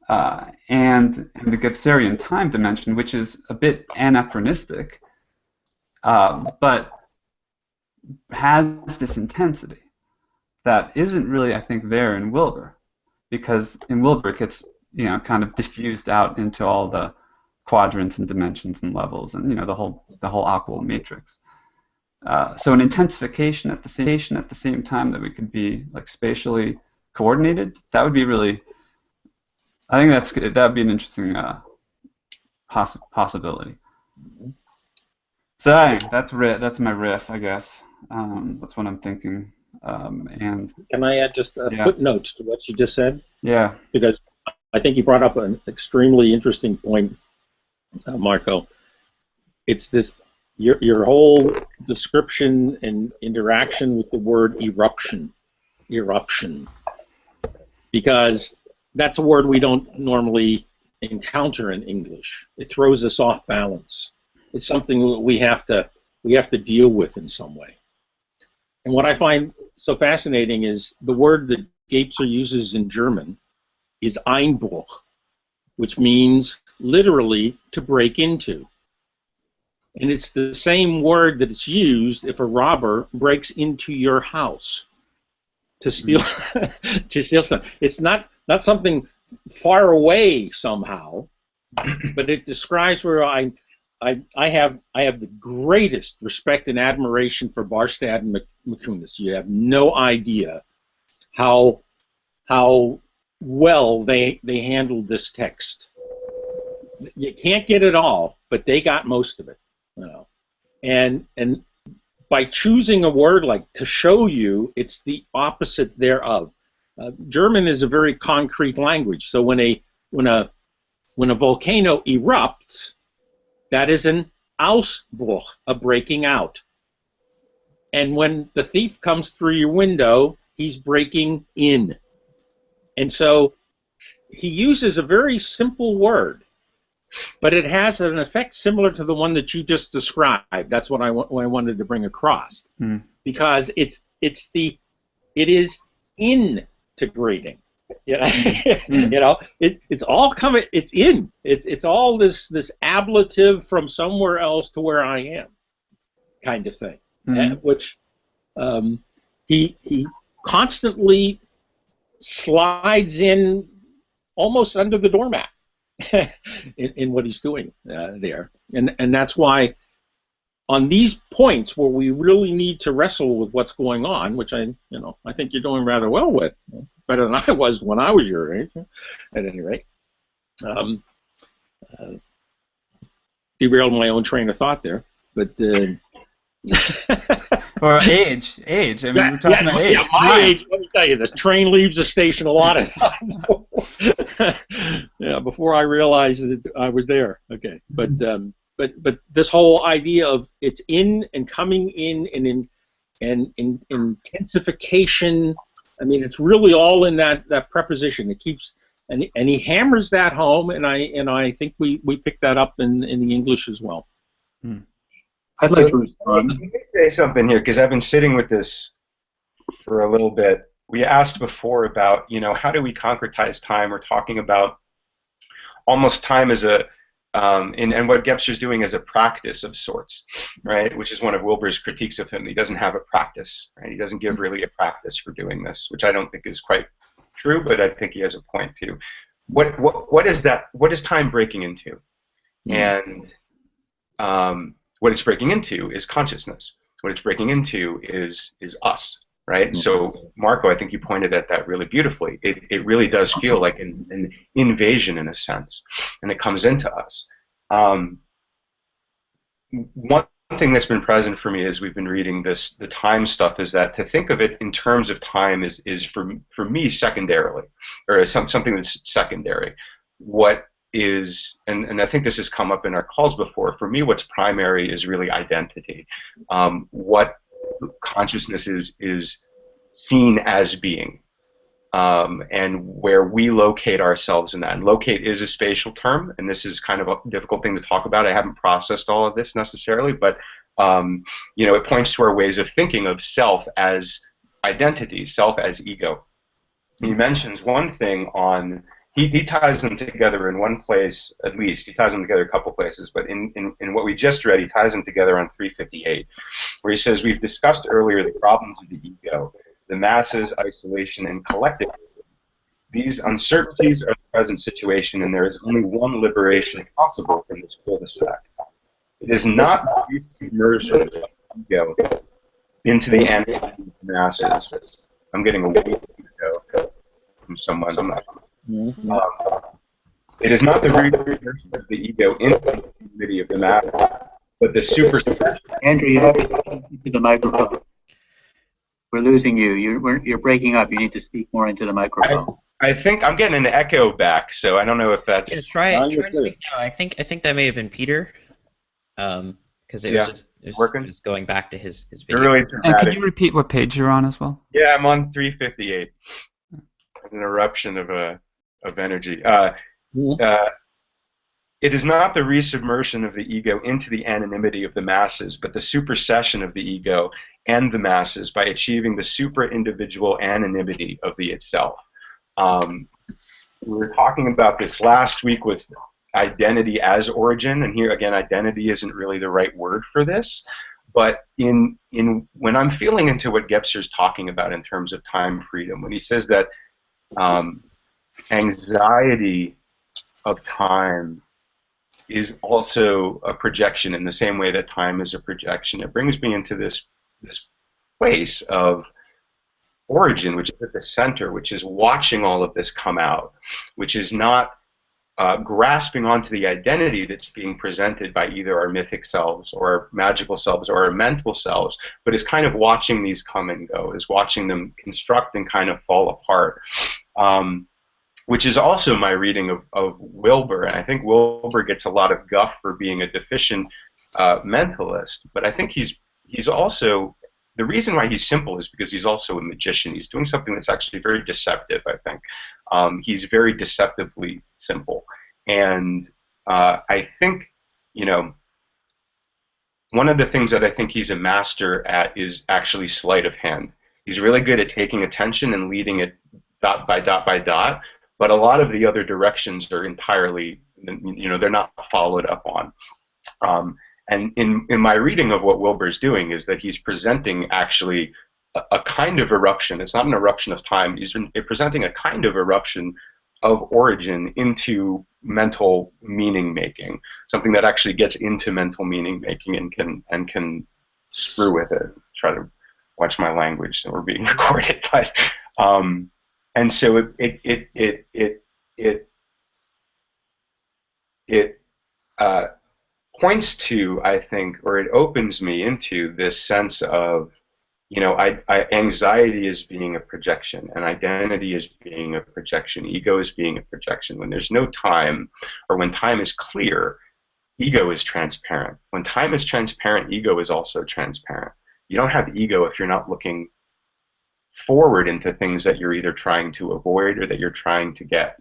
and the Gebserian time dimension, which is a bit anachronistic, but has this intensity that isn't really, I think, there in Wilbur, because in Wilbur it gets, kind of diffused out into all the quadrants and dimensions and levels, and the whole Ockwell matrix. So an intensification at the same time that we could be like spatially coordinated, that would be really. I think that would be an interesting possibility. So that's my riff, I guess. That's what I'm thinking. And can I add just a footnote to what you just said? Yeah. Because I think you brought up an extremely interesting point, Marco. It's this your whole description and interaction with the word eruption, because that's a word we don't normally encounter in English. It throws us off balance. It's something that we have to deal with in some way. And what I find so fascinating is the word that Gebser uses in German is Einbruch, which means literally to break into. And it's the same word that is used if a robber breaks into your house to steal to steal something. It's not something far away somehow, but it describes where I have the greatest respect and admiration for Barstad and McCunas. You have no idea how well they handled this text. You can't get it all, but they got most of it. And by choosing a word like to show you, it's the opposite thereof. German is a very concrete language, so when a volcano erupts, that is an Ausbruch, a breaking out. And when the thief comes through your window, he's breaking in. And so he uses a very simple word, but it has an effect similar to the one that you just described. That's what I wanted to bring across, because it is integrating. It's all coming. It's in. It's all this ablative from somewhere else to where I am, kind of thing. Which he constantly slides in almost under the doormat in what he's doing there, and that's why on these points where we really need to wrestle with what's going on, which I think you're doing rather well with, better than I was when I was your age, at any rate. Derailed my own train of thought there, but. Or age. I mean, we're talking about age. Yeah, my age. Let me tell you, this train leaves the station a lot of times. Before I realized that I was there. Okay, but this whole idea of it's in and coming in and intensification. I mean, it's really all in that preposition. It keeps and he hammers that home, and I think we pick that up in the English as well. I'd So like to let respond. me say something here because I've been sitting with this for a little bit. We asked before about, how do we concretize time? We're talking about almost time as and what Gebser's doing as a practice of sorts, right? Which is one of Wilber's critiques of him. He doesn't have a practice, right? He doesn't give really a practice for doing this, which I don't think is quite true, but I think he has a point too. What is that? What is time breaking into? And what it's breaking into is consciousness. What it's breaking into is us, right? So Marco, I think you pointed at that really beautifully. It really does feel like an invasion in a sense, and it comes into us. One thing that's been present for me as we've been reading the time stuff is that to think of it in terms of time is for me secondarily, or something that's secondary. What is, and I think this has come up in our calls before, for me what's primary is really identity. What consciousness is seen as being. And where we locate ourselves in that. And locate is a spatial term, and this is kind of a difficult thing to talk about. I haven't processed all of this necessarily, but it points to our ways of thinking of self as identity, self as ego. He mentions one thing he ties them together in one place, at least. He ties them together a couple places, but in what we just read, he ties them together on 358, where he says, we've discussed earlier the problems of the ego, the masses, isolation, and collectivism. These uncertainties are the present situation, and there is only one liberation possible from this cul-de-sac. It is not the immersion of the ego into the animated masses. I'm getting a wave ego from someone. I'm not. It is not the immersion of the ego into the community of the masses, but the super. Andrew, you have to speak into the microphone. We're losing you. You're breaking up. You need to speak more into the microphone. I think I'm getting an echo back, so I don't know if that's. Yeah, try to speak now. I think that may have been Peter, because it was working. just going back to his You're video. really And could you repeat what page you're on as well? Yeah, I'm on 358. An eruption of energy. It is not the resubmersion of the ego into the anonymity of the masses, but the supersession of the ego and the masses by achieving the super-individual anonymity of the itself. We were talking about this last week with identity as origin, and here again, identity isn't really the right word for this, but when I'm feeling into what Gebser's talking about in terms of time freedom, when he says that anxiety of time is also a projection in the same way that time is a projection. It brings me into this place of origin, which is at the center, which is watching all of this come out, which is not grasping onto the identity that's being presented by either our mythic selves or our magical selves or our mental selves, but is kind of watching these come and go, is watching them construct and kind of fall apart. Which is also my reading of Wilber, and I think Wilber gets a lot of guff for being a deficient mentalist, but I think he's also, the reason why he's simple is because he's also a magician. He's doing something that's actually very deceptive, I think. He's very deceptively simple, and I think, one of the things that I think he's a master at is actually sleight of hand. He's really good at taking attention and leading it dot by dot by dot, but a lot of the other directions are entirely, they're not followed up on. And in my reading of what Wilber's doing is that he's presenting actually a kind of eruption. It's not an eruption of time. He's presenting a kind of eruption of origin into mental meaning making, something that actually gets into mental meaning making and can screw with it. Try to watch my language, so we're being recorded, but. And so it points to, I think, or it opens me into this sense of, anxiety is being a projection, and identity is being a projection, ego is being a projection. When there's no time, or when time is clear, ego is transparent. When time is transparent, ego is also transparent. You don't have ego if you're not looking forward into things that you're either trying to avoid or that you're trying to get.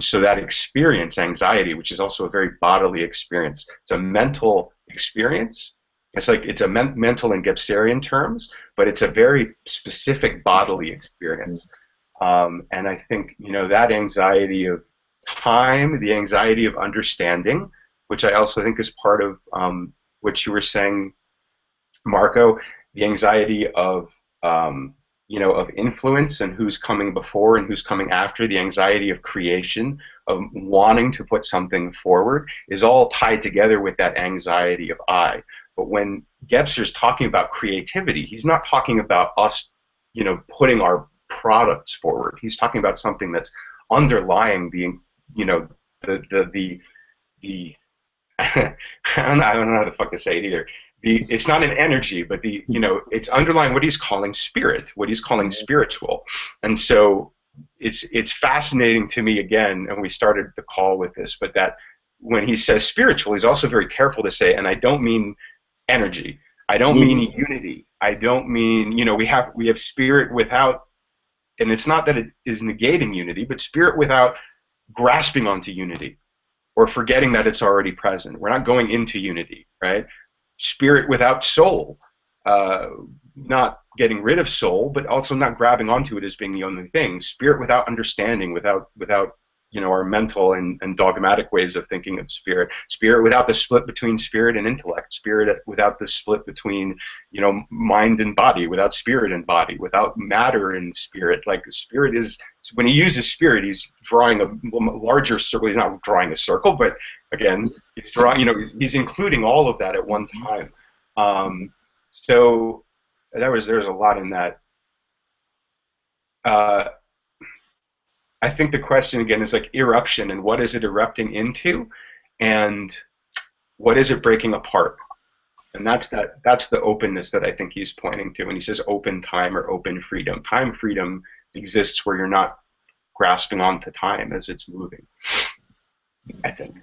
So that experience, anxiety, which is also a very bodily experience, it's a mental experience, It's like it's a mental in Gebserian terms, but it's a very specific bodily experience. And I think, that anxiety of time, the anxiety of understanding, which I also think is part of what you were saying, Marco, the anxiety of influence and who's coming before and who's coming after, the anxiety of creation, of wanting to put something forward, is all tied together with that anxiety of I. But when Gebser's talking about creativity, he's not talking about us, putting our products forward. He's talking about something that's underlying the I don't know how the fuck to say it either. It's not an energy, but it's underlying what he's calling spirit, what he's calling spiritual. And so it's fascinating to me, again, and we started the call with this, but that when he says spiritual, he's also very careful to say, and I don't mean energy, I don't mean unity, I don't mean, we have spirit without, and it's not that it is negating unity, but spirit without grasping onto unity or forgetting that it's already present. We're not going into unity, right? Spirit without soul, not getting rid of soul, but also not grabbing onto it as being the only thing. Spirit without understanding, without our mental and dogmatic ways of thinking of spirit. Spirit without the split between spirit and intellect. Spirit without the split between mind and body. Without spirit and body. Without matter and spirit. Like spirit is, when he uses spirit, he's drawing a larger circle. He's not drawing a circle, but again, he's drawing. He's including all of that at one time. So there's a lot in that. I think the question again is like eruption, and what is it erupting into, and what is it breaking apart? And that's the openness that I think he's pointing to when he says open time or open freedom. Time freedom exists where you're not grasping onto time as it's moving, I think.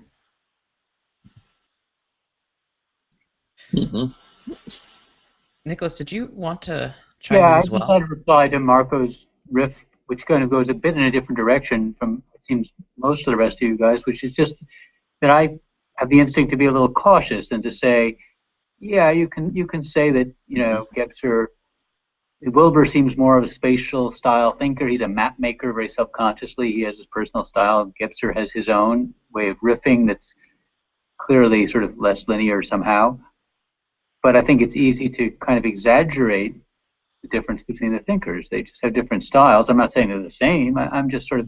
Nicholas, did you want to chime Yeah, in I as just well? had to reply to Marco's riff, which kind of goes a bit in a different direction from, it seems, most of the rest of you guys, which is just that I have the instinct to be a little cautious and to say, yeah, you can say that, Gebser, Wilbur seems more of a spatial style thinker. He's a map maker very self-consciously. He has his personal style. Gebser has his own way of riffing that's clearly sort of less linear somehow. But I think it's easy to kind of exaggerate the difference between the thinkers. They just have different styles. I'm not saying they're the same. I'm just sort of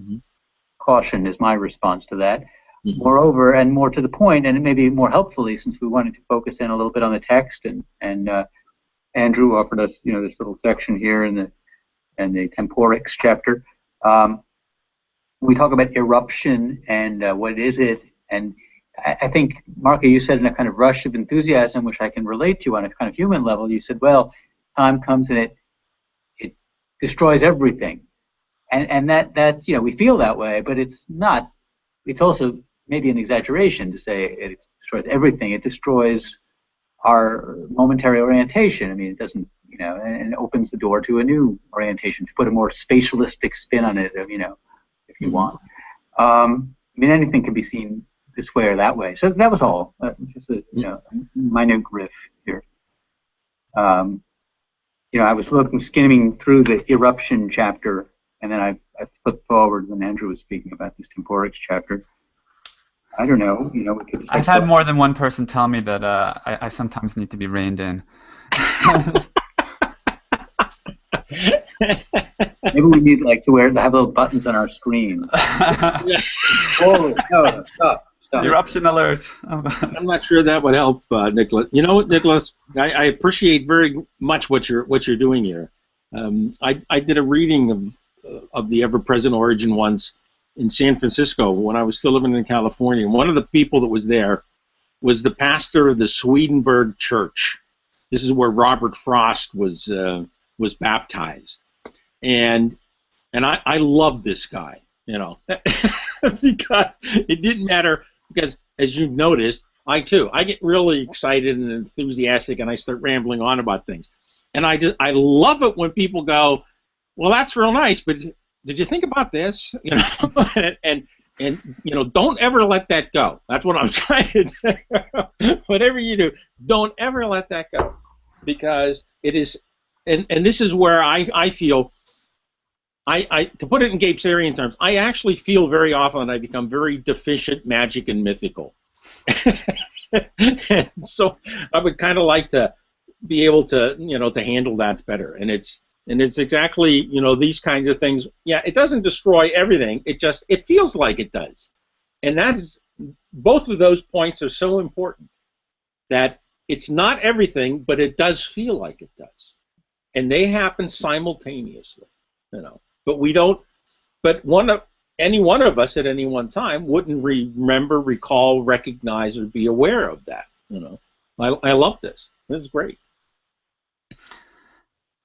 caution is my response to that. Moreover, and more to the point, and maybe more helpfully, since we wanted to focus in a little bit on the text, and Andrew offered us, this little section here in the Temporics chapter. We talk about eruption and what is it, and I think, Marco, you said in a kind of rush of enthusiasm, which I can relate to on a kind of human level, you said, well, time comes and it destroys everything. And that we feel that way, but it's not. It's also maybe an exaggeration to say it destroys everything. It destroys our momentary orientation. I mean, it doesn't, and it opens the door to a new orientation, to put a more spatialistic spin on it, if you want. Anything can be seen this way or that way. So that was all. It's just a minor riff here. I was skimming through the eruption chapter, and then I flipped forward when Andrew was speaking about this Temporics chapter. I don't know. We could just I've had more than one person tell me that I sometimes need to be reined in. Maybe we need to have little buttons on our screen. Oh no! Stop! Eruption alert. I'm not sure that would help, Nicholas. You know what, Nicholas? I appreciate very much what you're doing here. I did a reading of the Ever-Present Origin once in San Francisco when I was still living in California. And one of the people that was there was the pastor of the Swedenborg Church. This is where Robert Frost was baptized, and I love this guy, because it didn't matter. Because as you've noticed, I get really excited and enthusiastic, and I start rambling on about things. And I love it when people go, well, that's real nice, but did you think about this? And don't ever let that go. That's what I'm trying to do. Whatever you do, don't ever let that go, because it is, and this is where I feel. To put it in Gapesarian terms, I actually feel very often that I become very deficient magic and mythical. And so I would kind of like to be able to to handle that better. And it's exactly these kinds of things. Yeah, it doesn't destroy everything. It feels like it does. And that's both of those points are so important, that it's not everything, but it does feel like it does. And they happen simultaneously, But we don't. But any one of us at any one time wouldn't remember, recall, recognize, or be aware of that. I love this. This is great.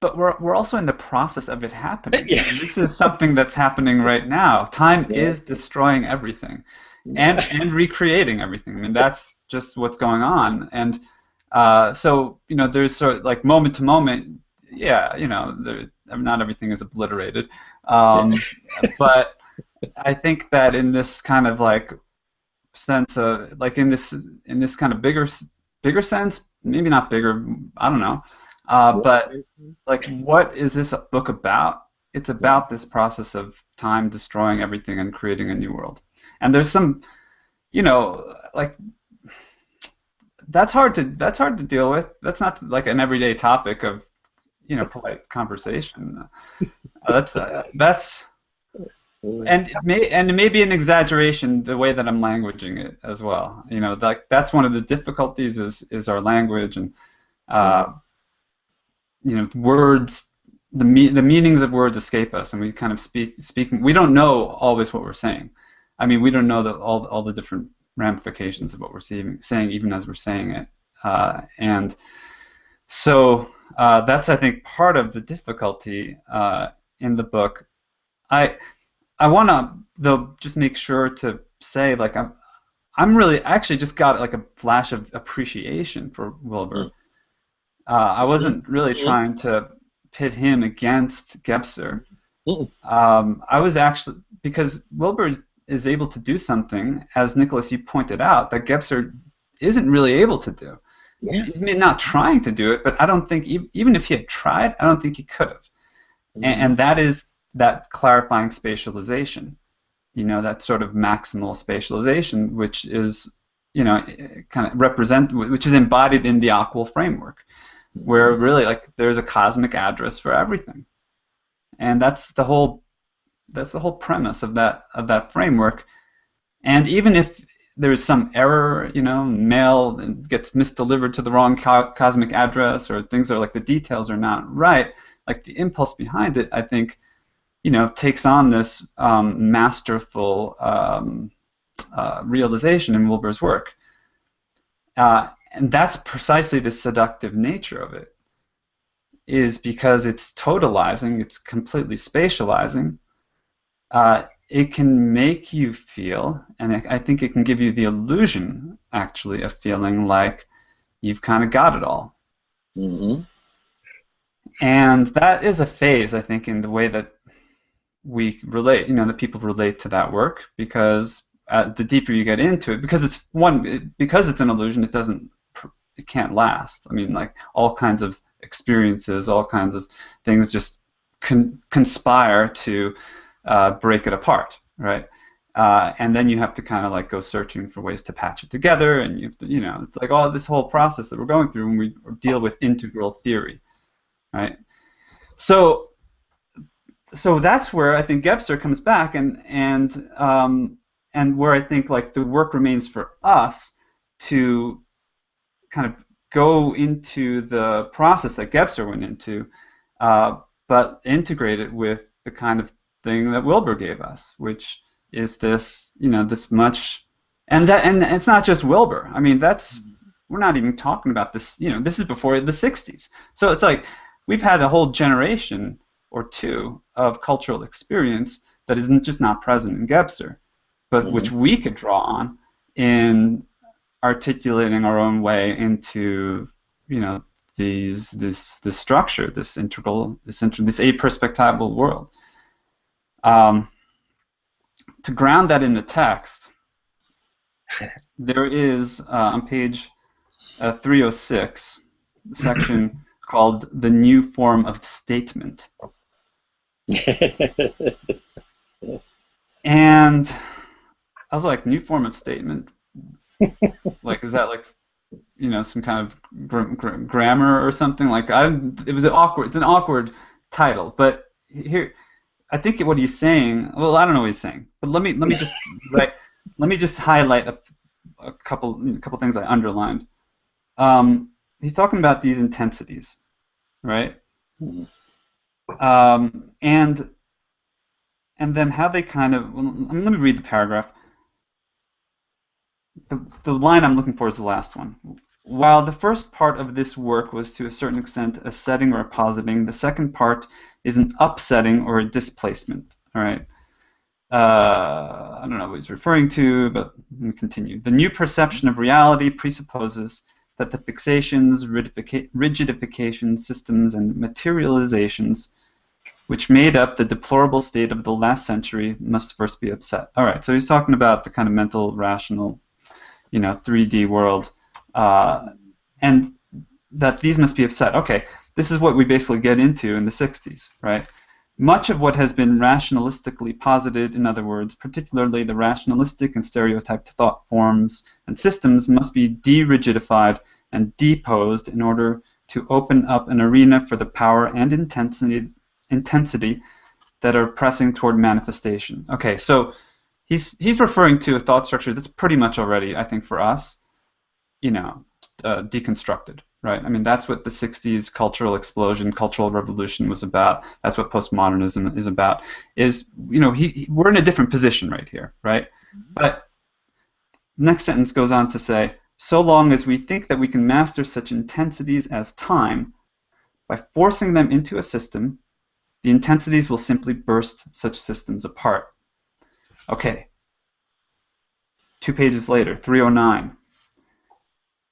But we're also in the process of it happening. Yeah. And this is something that's happening right now. Time is destroying everything, and recreating everything. I mean, that's just what's going on. And so there's sort of like moment to moment. Yeah, not everything is obliterated, but I think that in this kind of like sense of like in this kind of bigger sense, maybe not bigger, I don't know, but like what is this book about? It's about this process of time destroying everything and creating a new world. And there's some, like that's hard to deal with. That's not like an everyday topic of polite conversation. That's and it may be an exaggeration the way that I'm languaging it as well. Like that's one of the difficulties is our language, and words, the meanings of words escape us, and we kind of speaking. We don't know always what we're saying. I mean, we don't know all the different ramifications of what we're saying even as we're saying it, and so that's, I think, part of the difficulty in the book. I want to, though, just make sure to say, like, I'm really actually just got like a flash of appreciation for Wilbur. I wasn't really trying to pit him against Gebser. I was actually, because Wilbur is able to do something, as Nicholas, you pointed out, that Gebser isn't really able to do. Yeah. He's not trying to do it, but I don't think, even if he had tried, I don't think he could have. And that is that clarifying spatialization, that sort of maximal spatialization, which is, kind of which is embodied in the Aquil framework, where really like there's a cosmic address for everything, and that's the whole premise of that framework. And even if there's some error, mail gets misdelivered to the wrong cosmic address, or things are like the details are not right, like the impulse behind it, I think, takes on this masterful realization in Wilbur's work. And that's precisely the seductive nature of it, is because it's totalizing, it's completely spatializing. It can make you feel, and I think it can give you the illusion, actually, of feeling like you've kind of got it all. Mm-hmm. And that is a phase, I think, in the way that we relate, that people relate to that work, because the deeper you get into it, because it's an illusion, it can't last. I mean, like all kinds of experiences, all kinds of things just conspire to break it apart, right? And then you have to kind of like go searching for ways to patch it together, and you have to, it's like all this whole process that we're going through when we deal with integral theory, right? So that's where I think Gebser comes back, and where I think like the work remains for us to kind of go into the process that Gebser went into, but integrate it with the kind of thing that Wilbur gave us, which is this, this much, and it's not just Wilbur. I mean, we're not even talking about this. This is before the '60s, so it's like we've had a whole generation or two of cultural experience that isn't just not present in Gebser, but which we could draw on in articulating our own way into, this structure, this integral, this aperspectival world. to ground that in the text, there is on page 306 a section called "The New Form of Statement," and I was like, "New form of statement? Like, is that like, some kind of grammar or something?" Like, it was an awkward. It's an awkward title, but here, I think what he's saying. Well, I don't know what he's saying, but let me just let me just highlight a couple things I underlined. He's talking about these intensities, right? And then how they kind of. Well, let me read the paragraph. The line I'm looking for is the last one. While the first part of this work was to a certain extent a setting or a positing, the second part is an upsetting or a displacement. All right. I don't know what he's referring to, but let me continue. The new perception of reality presupposes that the fixations, rigidifications, systems, and materializations which made up the deplorable state of the last century must first be upset. All right, so he's talking about the kind of mental, rational, 3D world, and that these must be upset. Okay, this is what we basically get into in the 60s, right? Much of what has been rationalistically posited, in other words, particularly the rationalistic and stereotyped thought forms and systems, must be de-rigidified and deposed in order to open up an arena for the power and intensity that are pressing toward manifestation. Okay, so he's referring to a thought structure that's pretty much already, I think, for us, deconstructed, right? I mean, that's what the 60s cultural explosion, cultural revolution was about. That's what postmodernism is about. We're in a different position right here, right? But next sentence goes on to say, so long as we think that we can master such intensities as time, by forcing them into a system, the intensities will simply burst such systems apart. Okay. 2 pages later, 309.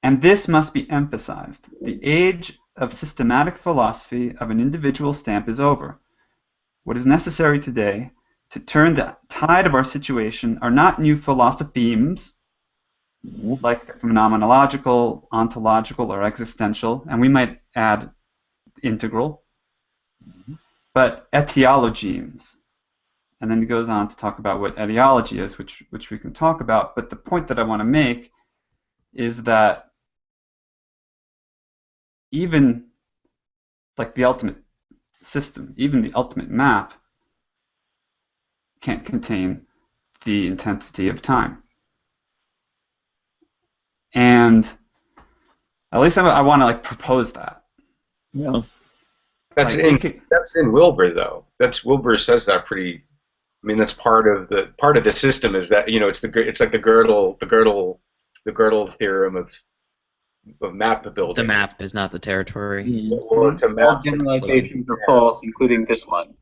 And this must be emphasized. The age of systematic philosophy of an individual stamp is over. What is necessary today to turn the tide of our situation are not new philosophemes, like phenomenological, ontological, or existential, and we might add integral, but etiologemes. And then he goes on to talk about what etiology is, which we can talk about. But the point that I want to make is that even like the ultimate system, even the ultimate map, can't contain the intensity of time. And at least I want to propose that. Yeah. That's in Wilbur though. Wilbur says that pretty. I mean, that's part of the system is that it's like the Gödel theorem of map building. The map is not the territory. Well, it's a map. All generalizations are false, including this one.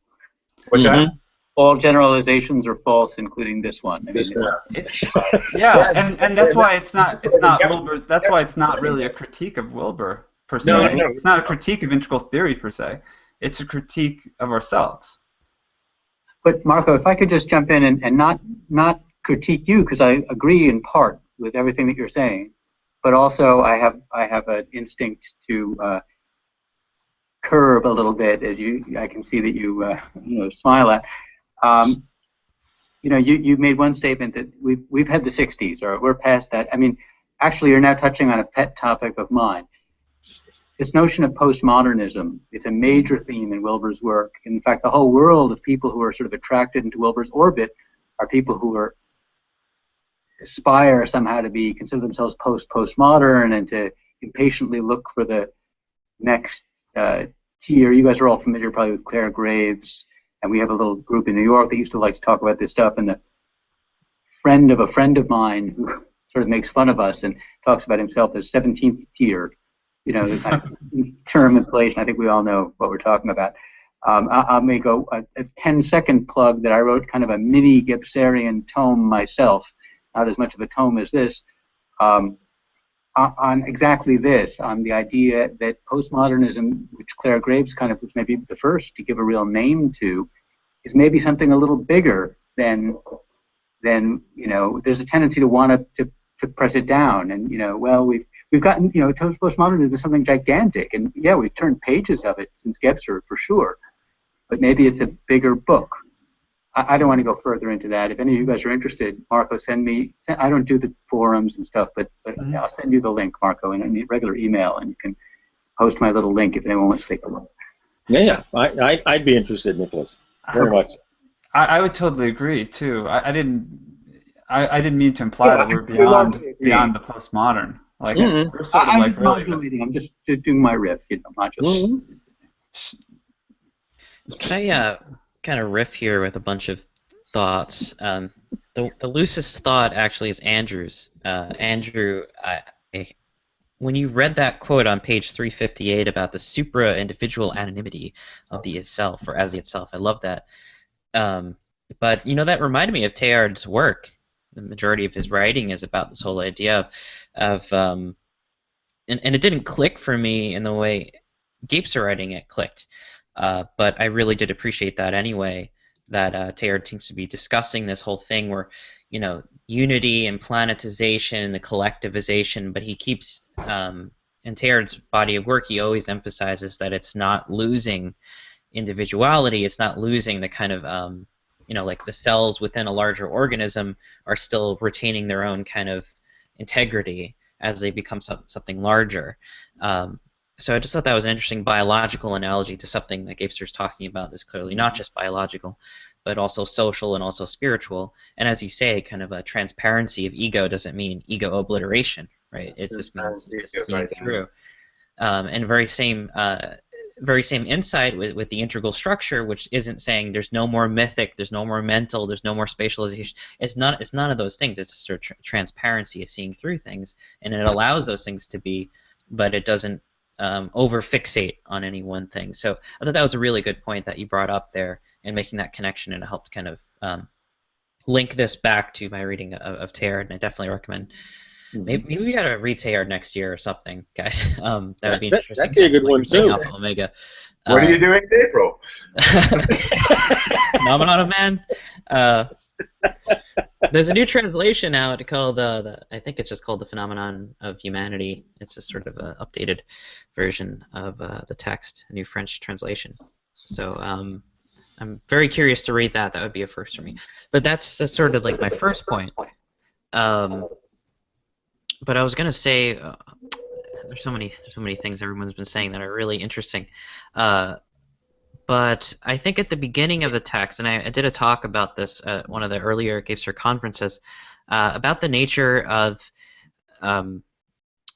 What's that? All generalizations are false, including this one. I mean, and that's why it's not Wilbur. That's why it's not really a critique of Wilbur per se. No. It's not a critique of integral theory per se. It's a critique of ourselves. But Marco, if I could just jump in and not critique you, because I agree in part with everything that you're saying, but also I have an instinct to curve a little bit, as I can see that you smile at. You made one statement that we've had the 60s, or we're past that. I mean, actually, you're now touching on a pet topic of mine. This notion of postmodernism, it's a major theme in Wilbur's work. In fact, the whole world of people who are sort of attracted into Wilbur's orbit are people who aspire somehow to consider themselves postmodern and to impatiently look for the next tier. You guys are all familiar probably with Claire Graves, and we have a little group in New York that used to like to talk about this stuff, and the friend of a friend of mine who sort of makes fun of us and talks about himself as 17th tier. The kind of term inflation. I think we all know what we're talking about. I'll make a 10-second plug that I wrote kind of a mini Gibbsarian tome myself, not as much of a tome as this, on exactly this, on the idea that postmodernism, which Claire Graves kind of was maybe the first to give a real name to, is maybe something a little bigger than then there's a tendency to want to press it down. And well, we've gotten postmodernism is something gigantic, and yeah, we've turned pages of it since Gebser for sure. But maybe it's a bigger book. I don't want to go further into that. If any of you guys are interested, Marco, I don't do the forums and stuff, but I'll send you the link, Marco, in a regular email, and you can post my little link if anyone wants to take a look. Yeah. I'd be interested, Nicholas, very much. I would totally agree too. I didn't mean to imply that we're beyond the postmodern. Like we're sort of I'm like really. modulating. I'm just doing my riff, not just. Can I kind of riff here with a bunch of thoughts? The loosest thought actually is Andrew's. Andrew, when you read that quote on page 358 about the supra-individual anonymity of the self, or as the itself, I love that. But that reminded me of Teilhard's work. The majority of his writing is about this whole idea of and it didn't click for me in the way Gapes writing it clicked. But I really did appreciate that anyway, that Teilhard seems to be discussing this whole thing where, unity and planetization and the collectivization, but he keeps, in Teilhard's body of work, he always emphasizes that it's not losing individuality, it's not losing the kind of, like the cells within a larger organism are still retaining their own kind of integrity as they become something larger. So I just thought that was an interesting biological analogy to something that Gapester's talking about that's clearly not just biological, but also social and also spiritual. And as you say, kind of a transparency of ego doesn't mean ego obliteration, right? It just means just seeing through. And very same insight with the integral structure, which isn't saying there's no more mythic, there's no more mental, there's no more spatialization. It's none of those things. It's just a transparency of seeing through things, and it allows those things to be, but it doesn't over-fixate on any one thing. So I thought that was a really good point that you brought up there, and making that connection, and it helped kind of link this back to my reading of Teilhard, and I definitely recommend. Maybe we gotta read Teilhard next year or something, guys. That would be an interesting. That'd be a good one too. Alpha Omega. What are you doing in April? Phenomenon of Man. There's a new translation out called, I think it's just called The Phenomenon of Humanity. It's a sort of an updated version of the text, a new French translation. So I'm very curious to read that. That would be a first for me. But that's sort of like my first point. But I was gonna say, there's so many things everyone's been saying that are really interesting. But I think at the beginning of the text, and I did a talk about this at one of the earlier Gapester conferences, about the nature of, in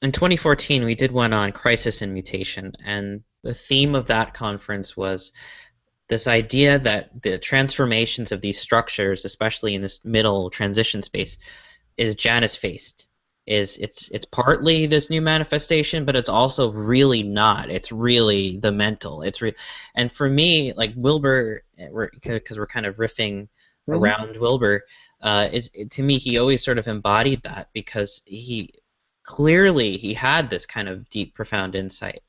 2014 we did one on crisis and mutation, and the theme of that conference was this idea that the transformations of these structures, especially in this middle transition space, is Janus-faced. It's partly this new manifestation, but it's also really not. It's really the mental. And for me, like Wilbur, because we're kind of riffing around Wilbur, to me he always sort of embodied that, because he had this kind of deep, profound insight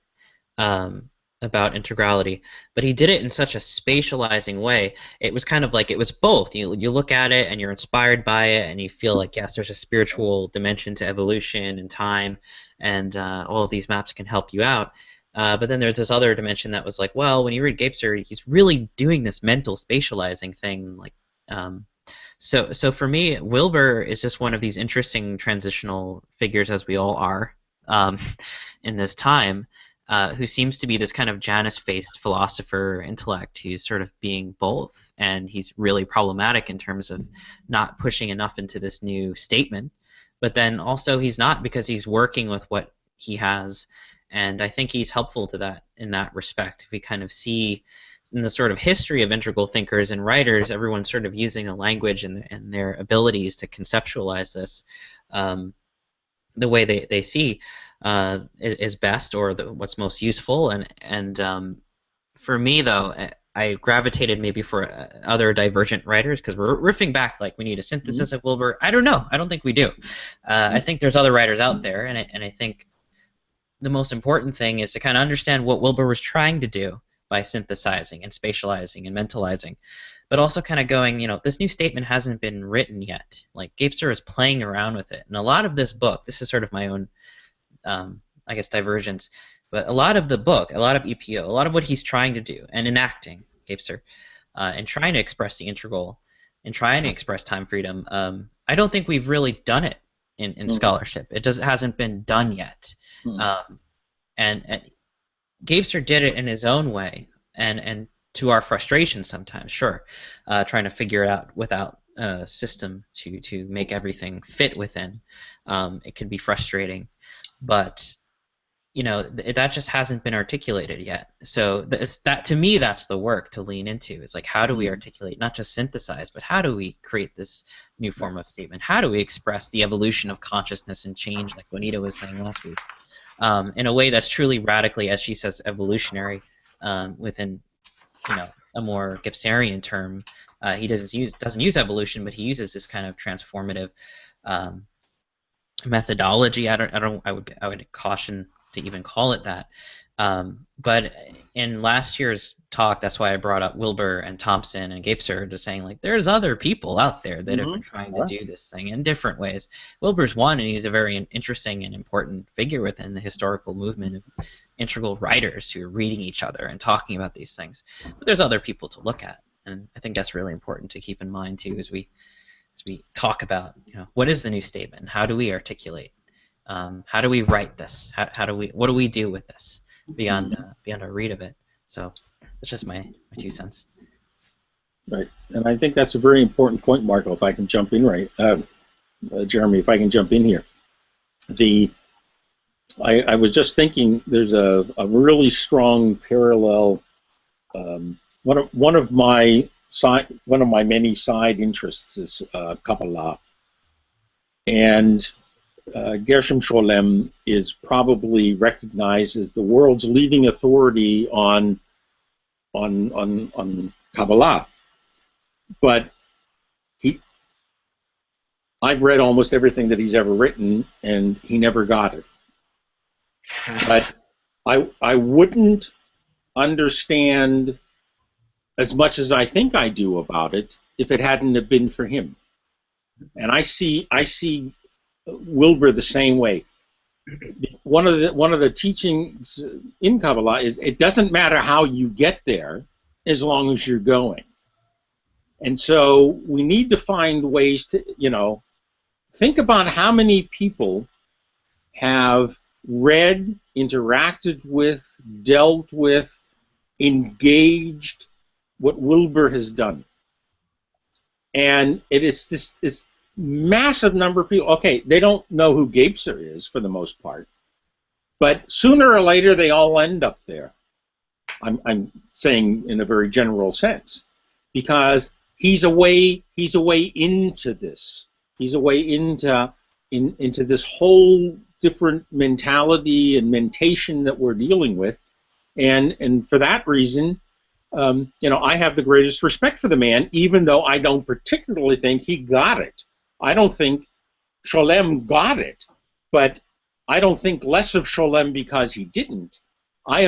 about integrality, but he did it in such a spatializing way. It was kind of like it was both. You look at it and you're inspired by it, and you feel like, yes, there's a spiritual dimension to evolution and time, and all of these maps can help you out. But then there's this other dimension that was like, well, when you read Gapester, he's really doing this mental spatializing thing. Like, so for me, Wilbur is just one of these interesting transitional figures, as we all are in this time. Who seems to be this kind of Janus-faced philosopher intellect who's sort of being both, and he's really problematic in terms of not pushing enough into this new statement, but then also he's not, because he's working with what he has, and I think he's helpful to that in that respect. If we kind of see in the sort of history of integral thinkers and writers, everyone's sort of using the language and their abilities to conceptualize this the way they see is best, or what's most useful. And for me, though, I gravitated maybe for other divergent writers, because we're riffing back like we need a synthesis of Wilbur. I don't know. I don't think we do. I think there's other writers out there, and I think the most important thing is to kind of understand what Wilbur was trying to do by synthesizing and spatializing and mentalizing. but also kind of going, this new statement hasn't been written yet. Like Gapester is playing around with it, and a lot of this book, this is sort of my own, I guess, divergence, but a lot of the book, a lot of EPO, a lot of what he's trying to do and enacting, Gapester, and trying to express the integral and trying to express time freedom, I don't think we've really done it in scholarship. It hasn't been done yet. And Gapester did it in his own way, and to our frustration sometimes, sure, trying to figure it out without a system to make everything fit within. It can be frustrating, but that just hasn't been articulated yet. So that to me, that's the work to lean into. It's like, how do we articulate, not just synthesize, but how do we create this new form of statement? How do we express the evolution of consciousness and change, like Juanita was saying last week, in a way that's truly radically, as she says, evolutionary, within a more Gipsarian term. He doesn't use evolution, but he uses this kind of transformative methodology. I would caution to even call it that. But in last year's talk, that's why I brought up Wilbur and Thompson and Gapester, just saying, like, there's other people out there that have been trying to do this thing in different ways. Wilbur's one, and he's a very interesting and important figure within the historical movement of integral writers who are reading each other and talking about these things. But there's other people to look at, and I think that's really important to keep in mind too as we talk about, what is the new statement? How do we articulate? How do we write this? What do we do with this beyond our read of it? So that's just my 2 cents. Right, and I think that's a very important point, Marco. If I can jump in, Jeremy, if I can jump in here, I was just thinking there's a really strong parallel. One of my many side interests is Kabbalah, and Gershom Scholem is probably recognized as the world's leading authority on Kabbalah. But I've read almost everything that he's ever written, and he never got it. But I wouldn't understand as much as I think I do about it if it hadn't have been for him. And I see Wilbur the same way. One of the teachings in Kabbalah is it doesn't matter how you get there as long as you're going. And so we need to find ways to, think about how many people have read, interacted with, dealt with, engaged what Wilbur has done. And it is this massive number of people. Okay, they don't know who Gapester is for the most part, but sooner or later they all end up there. I'm saying in a very general sense, because he's a way into this. He's a way into this whole different mentality and mentation that we're dealing with, and for that reason, I have the greatest respect for the man, even though I don't particularly think he got it. I don't think Scholem got it, but I don't think less of Scholem because he didn't. I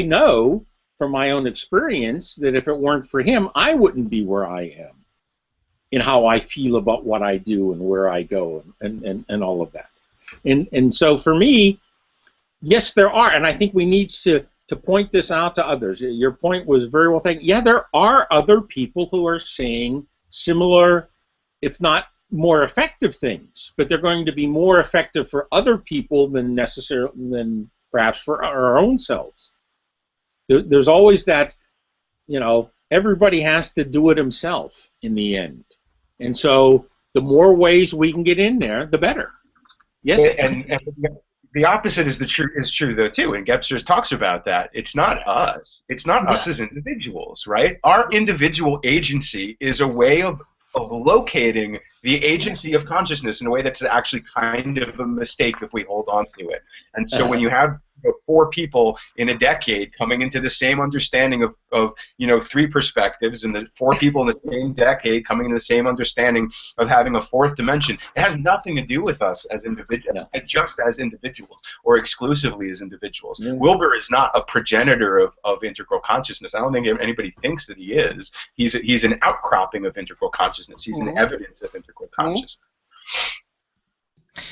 know from my own experience that if it weren't for him, I wouldn't be where I am in how I feel about what I do and where I go and all of that. And so for me, yes, there are, and I think we need to point this out to others. Your point was very well taken. Yeah, there are other people who are saying similar, if not more effective things, but they're going to be more effective for other people than perhaps for our own selves. There's always that, everybody has to do it himself in the end. And so the more ways we can get in there, the better. Yes. And the opposite is true though too, and Gepster talks about that. It's not us. It's not us as individuals, right? Our individual agency is a way of locating the agency of consciousness in a way that's actually kind of a mistake if we hold on to it. And so when you have 4 people in a decade coming into the same understanding of 3 perspectives, and the 4 people in the same decade coming into the same understanding of having a 4th dimension. It has nothing to do with us as individuals, just as individuals, or exclusively as individuals. Wilbur is not a progenitor of integral consciousness. I don't think anybody thinks that he is. He's an outcropping of integral consciousness. He's an evidence of integral consciousness.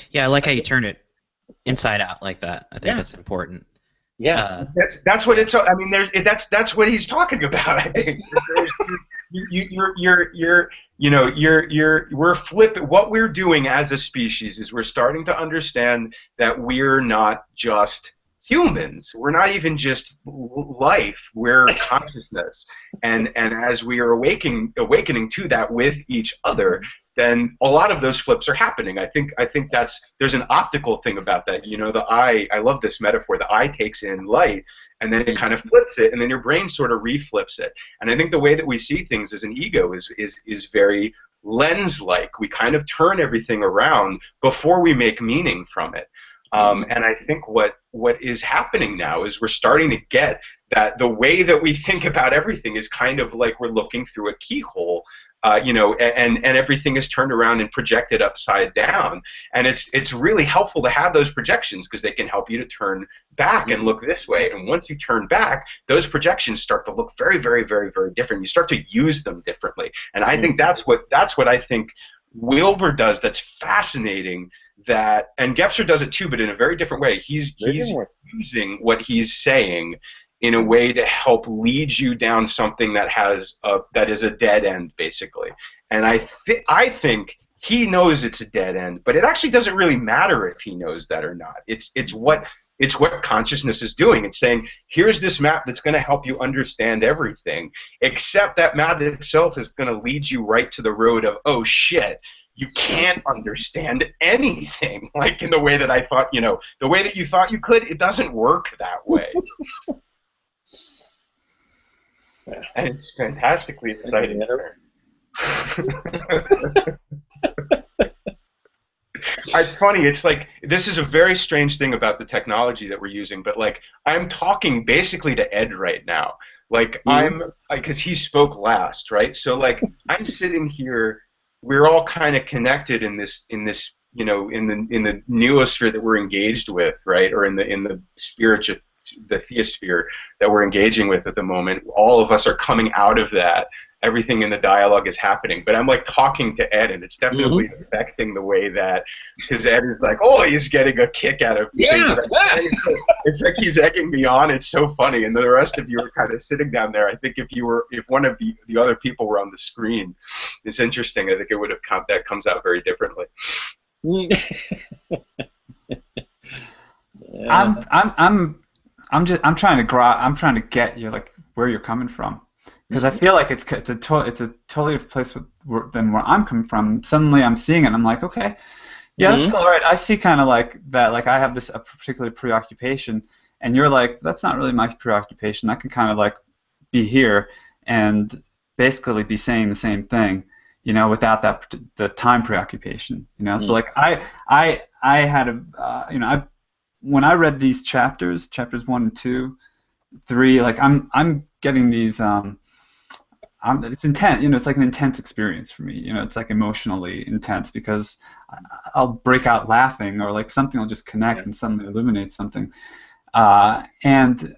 Yeah, I like how you turn it inside out like that. I think that's important. Yeah, that's what it's. I mean, that's what he's talking about. I think we're flipping. What we're doing as a species is we're starting to understand that we're not just humans. We're not even just life. We're consciousness, and as we are awakening to that with each other, then a lot of those flips are happening. I think there's an optical thing about that. The eye. I love this metaphor. The eye takes in light, and then it kind of flips it, and then your brain sort of reflips it. And I think the way that we see things as an ego is very lens-like. We kind of turn everything around before we make meaning from it. And I think what is happening now is we're starting to get that the way that we think about everything is kind of like we're looking through a keyhole, and everything is turned around and projected upside down. And it's really helpful to have those projections because they can help you to turn back and look this way. And once you turn back, those projections start to look very, very, very, very different. You start to use them differently. And I think that's what I think Wilbur does that's fascinating. And Gebser does it too, but in a very different way. He's using what he's saying in a way to help lead you down something that is a dead end, basically. And I think he knows it's a dead end, but it actually doesn't really matter if he knows that or not. It's what consciousness is doing. It's saying, here's this map that's going to help you understand everything, except that map itself is going to lead you right to the road of, oh shit, you can't understand anything like in the way that I thought, the way that you thought you could. It doesn't work that way. And it's fantastically exciting. It's funny. It's like, this is a very strange thing about the technology that we're using, but like, I'm talking basically to Ed right now. Like, because he spoke last, right? So like, I'm sitting here. We're all kind of connected in this, in the noosphere that we're engaged with, right? Or in the spiritual, the theosphere that we're engaging with at the moment. All of us are coming out of that. Everything in the dialogue is happening. But I'm like talking to Ed, and it's definitely affecting the way that, because Ed is like, oh, he's getting a kick out of things. It's like he's egging me on. It's so funny. And the rest of you are kind of sitting down there. I think if one of the other people were on the screen, it's interesting. I think it would have that comes out very differently. I'm trying to get you like where you're coming from, because I feel like it's a totally different place than where I'm coming from. Suddenly I'm seeing it and I'm like, okay, yeah, that's cool. All right, I see kind of like that. Like I have a particular preoccupation, and you're like, that's not really my preoccupation. I can kind of like be here and basically be saying the same thing, without the time preoccupation. So like I had when I read these chapters 1 and 2, 3, like I'm getting these it's intense, it's like an intense experience for me, it's like emotionally intense, because I'll break out laughing, or like something will just connect and suddenly illuminate something, and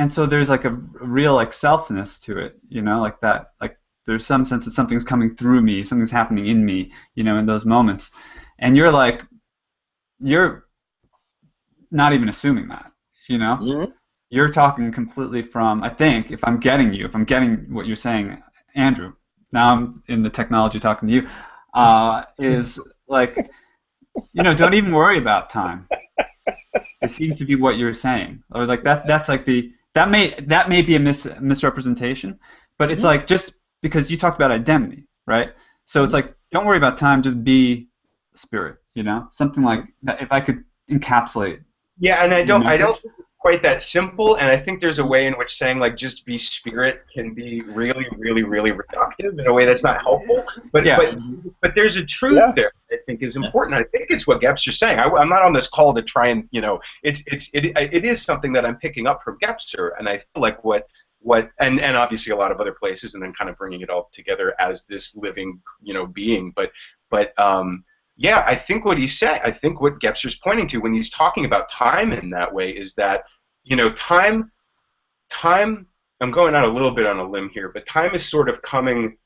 so there's like a real like selfness to it, like that, like there's some sense that something's coming through me, something's happening in me, in those moments, and you're not even assuming that, You're talking completely from, I think, if I'm getting what you're saying, Andrew, now I'm in the technology talking to you, is like, don't even worry about time. It seems to be what you're saying, or like that's like that may be a misrepresentation, but it's like, just because you talked about identity, right? So it's like, don't worry about time, just be spirit, something like that. If I could encapsulate. Yeah, and I quite that simple, and I think there's a way in which saying like just be spirit can be really, really, really reductive in a way that's not helpful. But Yeah. but there's a truth there I think is important. I think it's what Gebser's saying. I'm not on this call to try and it is something that I'm picking up from Gebser, and I feel like what and obviously a lot of other places, and then kind of bringing it all together as this living being. But yeah, I think what he's saying, I think what Gebser's pointing to when he's talking about time in that way is that, time, I'm going out a little bit on a limb here, but time is sort of coming,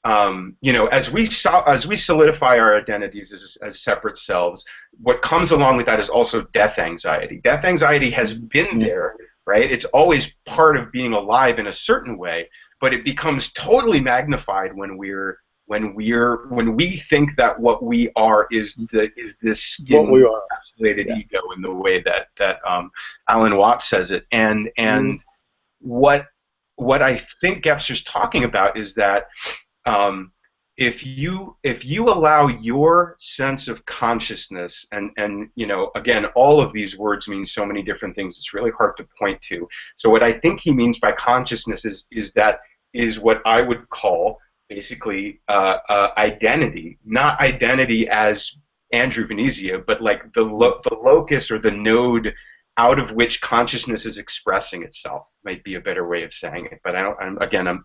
as we solidify our identities as separate selves, what comes along with that is also death anxiety. Death anxiety has been there, right? It's always part of being alive in a certain way, but it becomes totally magnified when we think that what we are is this skin encapsulated ego in the way that Alan Watts says it, and what I think Gebser's talking about is that if you allow your sense of consciousness, and again, all of these words mean so many different things, it's really hard to point to. So what I think he means by consciousness is what I would call basically identity, not identity as Andrew Venezia, but like the locus or the node out of which consciousness is expressing itself, might be a better way of saying it. But I'm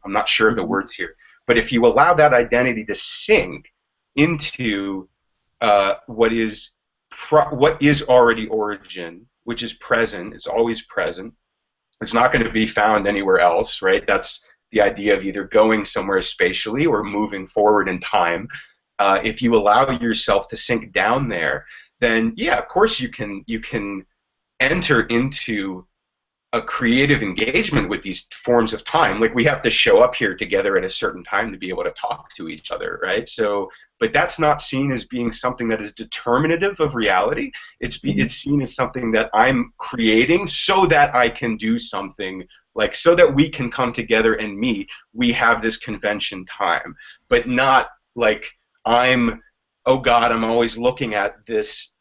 not sure of the words here. But if you allow that identity to sink into what is already origin, which is present, it's always present. It's not going to be found anywhere else, right? That's the idea of either going somewhere spatially or moving forward in time. If you allow yourself to sink down there, then yeah, of course you can enter into a creative engagement with these forms of time. Like we have to show up here together at a certain time to be able to talk to each other, right? So, but that's not seen as being something that is determinative of reality. It's seen as something that I'm creating so that I can do something, like so that we can come together and meet. We have this convention time, but not like oh God, I'm always looking at this,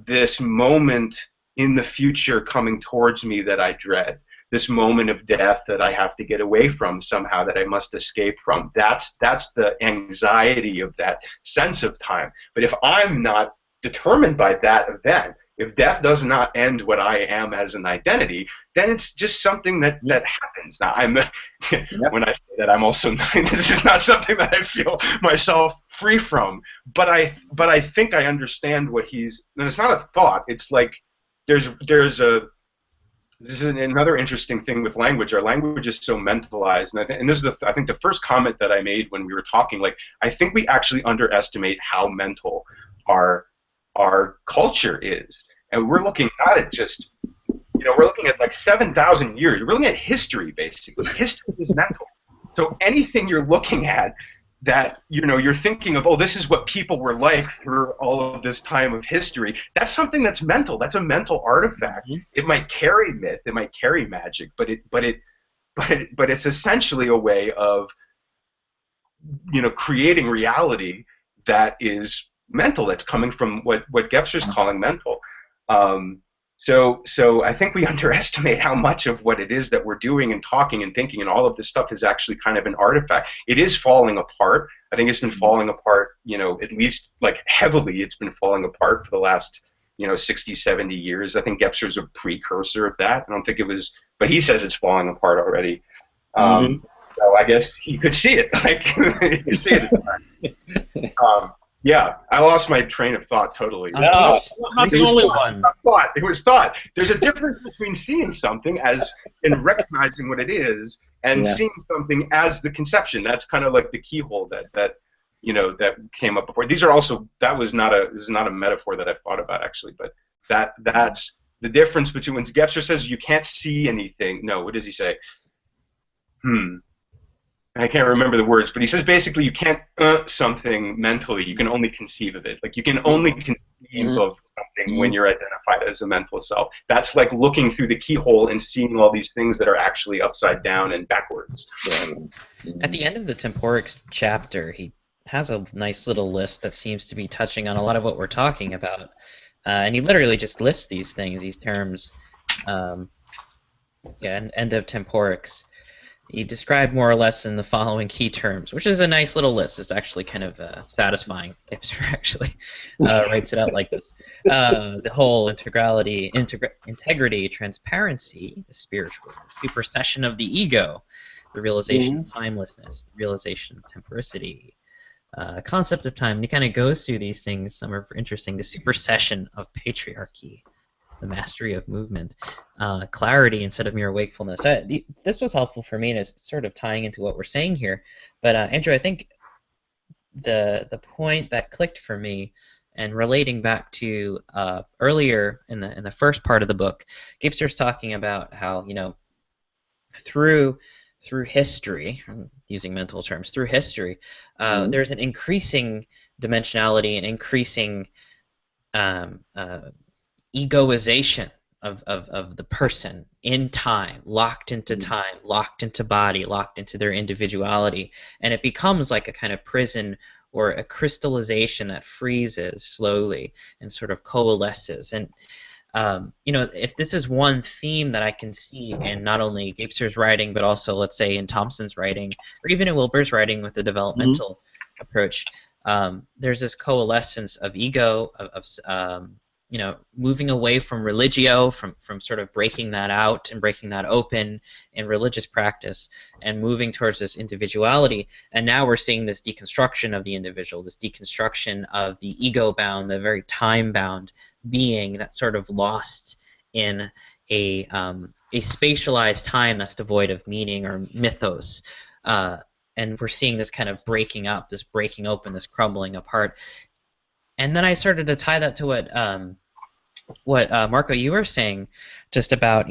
this moment in the future coming towards me that I dread, this moment of death that I have to get away from somehow, that I must escape from. That's the anxiety of that sense of time. But if I'm not determined by that event, if death does not end what I am as an identity, then it's just something that happens. Now, when I say that, I'm also this is not something that I feel myself free from. But I think I understand what he's. And it's not a thought. It's like this is another interesting thing with language. Our language is so mentalized, and this is I think the first comment that I made when we were talking. Like, I think we actually underestimate how mental our culture is, and we're looking not at just we're looking at like 7,000 years. We're looking at history, basically. History is mental. So anything you're looking at that you're thinking of, oh, this is what people were like through all of this time of history, that's something that's mental. That's a mental artifact. It might carry myth, it might carry magic, but it's essentially a way of creating reality that is mental, that's coming from what Gebser's calling mental. So I think we underestimate how much of what it is that we're doing and talking and thinking and all of this stuff is actually kind of an artifact. It is falling apart. I think it's been falling apart, at least like heavily it's been falling apart for the last, 60, 70 years. I think Gebser's a precursor of that. I don't think it was, but he says it's falling apart already. So I guess he could see it. Like, he could see it. Yeah, I lost my train of thought totally. No, I'm not the only one. It was thought. There's a difference between seeing something and recognizing what it is, and seeing something as the conception. That's kind of like the keyhole that came up before. These are also this is not a metaphor that I've thought about actually, but that's the difference between when Gebser says you can't see anything. No, what does he say? I can't remember the words, but he says basically you can't something mentally. You can only conceive of it. Like you can only conceive of something when you're identified as a mental self. That's like looking through the keyhole and seeing all these things that are actually upside down and backwards. At the end of the Temporics chapter, he has a nice little list that seems to be touching on a lot of what we're talking about. and he literally just lists these things, these terms. Yeah, and end of temporics. He described more or less in the following key terms, which is a nice little list. It's actually kind of satisfying. Gipser actually writes it out like this. The whole integrity, transparency, the spiritual supersession of the ego, the realization of timelessness, the realization of temporicity, concept of time. And he kind of goes through these things. Some are interesting. The supersession of patriarchy, the mastery of movement, clarity instead of mere wakefulness. This was helpful for me, and it's sort of tying into what we're saying here. But Andrew, I think the point that clicked for me, and relating back to earlier in the first part of the book, Gipser's talking about how through history, I'm using mental terms, through history, there's an increasing dimensionality and increasing egoization of the person in time, locked into time, locked into body, locked into their individuality. And it becomes like a kind of prison or a crystallization that freezes slowly and sort of coalesces. And if this is one theme that I can see in not only Gipser's writing, but also, let's say, in Thompson's writing, or even in Wilber's writing with the developmental approach, there's this coalescence of ego, of moving away from religio, from sort of breaking that out and breaking that open in religious practice, and moving towards this individuality. And now we're seeing this deconstruction of the individual, this deconstruction of the ego-bound, the very time-bound being that's sort of lost in a spatialized time that's devoid of meaning or mythos. And we're seeing this kind of breaking up, this breaking open, this crumbling apart. And then I started to tie that to what Marco, you were saying, just about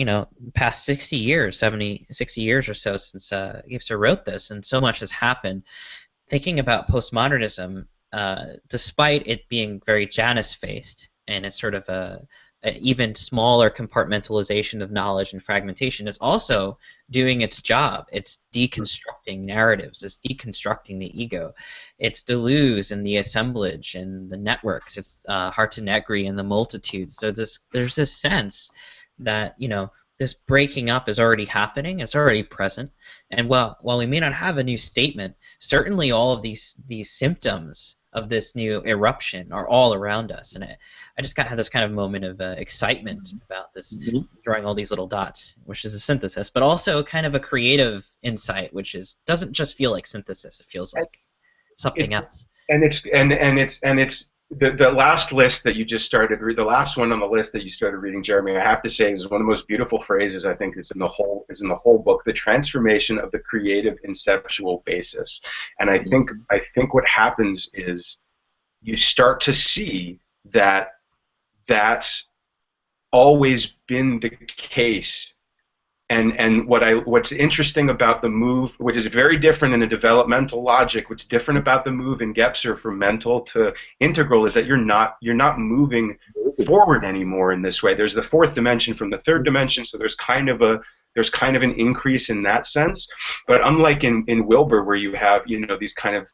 past 60 years, 60 years or so since Gipser wrote this, and so much has happened. Thinking about postmodernism, despite it being very Janus-faced, and it's sort of a even smaller compartmentalization of knowledge and fragmentation, is also doing its job. It's deconstructing narratives. It's deconstructing the ego. It's Deleuze and the assemblage and the networks. It's Hartenegri and the multitude. So there's this sense that this breaking up is already happening. It's already present. And while we may not have a new statement, certainly all of these symptoms of this new eruption are all around us. And I just had this kind of moment of excitement about this, drawing all these little dots, which is a synthesis, but also kind of a creative insight, which doesn't just feel like synthesis. It feels like something else. And it's the last list that you just started, the last one on the list that you started reading, Jeremy, I have to say is one of the most beautiful phrases I think is in the whole book, the transformation of the creative inceptual basis. And I think what happens is you start to see that that's always been the case. And what's interesting about the move, which is very different in a developmental logic, what's different about the move in Gepser from mental to integral is that you're not moving forward anymore in this way. There's the fourth dimension from the third dimension, so there's kind of an increase in that sense. But unlike in Wilber, where you have these kind of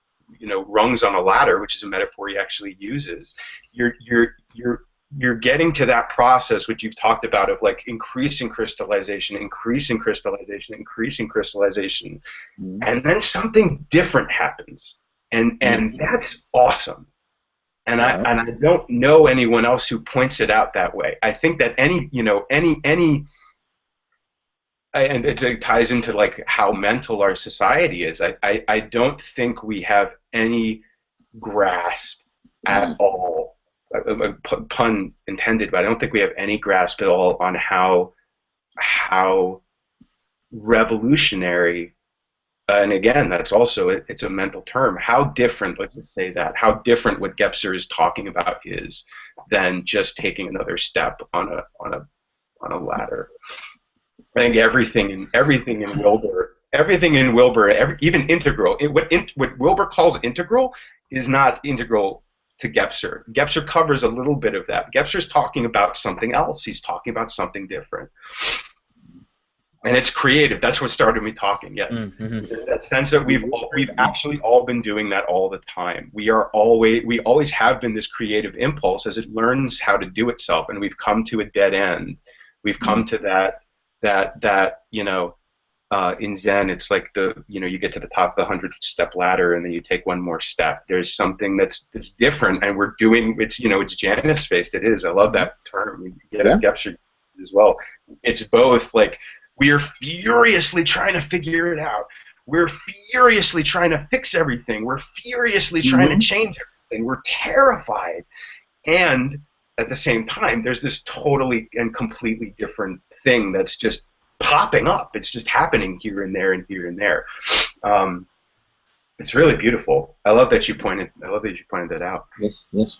rungs on a ladder, which is a metaphor he actually uses, you're getting to that process which you've talked about of like increasing crystallization, and then something different happens, and that's awesome. And I don't know anyone else who points it out that way. I think that and it ties into like how mental our society is. I don't think we have any grasp at all, pun intended, but I don't think we have any grasp at all on how revolutionary, and again, that's also it's a mental term, how different, let's just say that, how different what Gepser is talking about is than just taking another step on a ladder. I think everything in Wilber, even integral, what Wilber calls integral is not integral to Gepser. Gepser covers a little bit of that. Gepser's talking about something else. He's talking about something different. and it's creative. That's what started me talking. Yes, Mm-hmm. there's that sense that we've actually all been doing that all the time. We always have been this creative impulse as it learns how to do itself, and we've come to a dead end. We've come to that in Zen, it's like you get to the top of the 100-step ladder, and then you take one more step. There's something that's different, and we're doing it's Janus based. It is. I love that term. We get it, Gebser as well. It's both like we are furiously trying to figure it out. We're furiously trying to fix everything. We're furiously trying to change everything. We're terrified, and at the same time, there's this totally and completely different thing that's just popping up. It's just happening here and there and here and there. It's really beautiful. I love that you pointed that out. Yes, yes.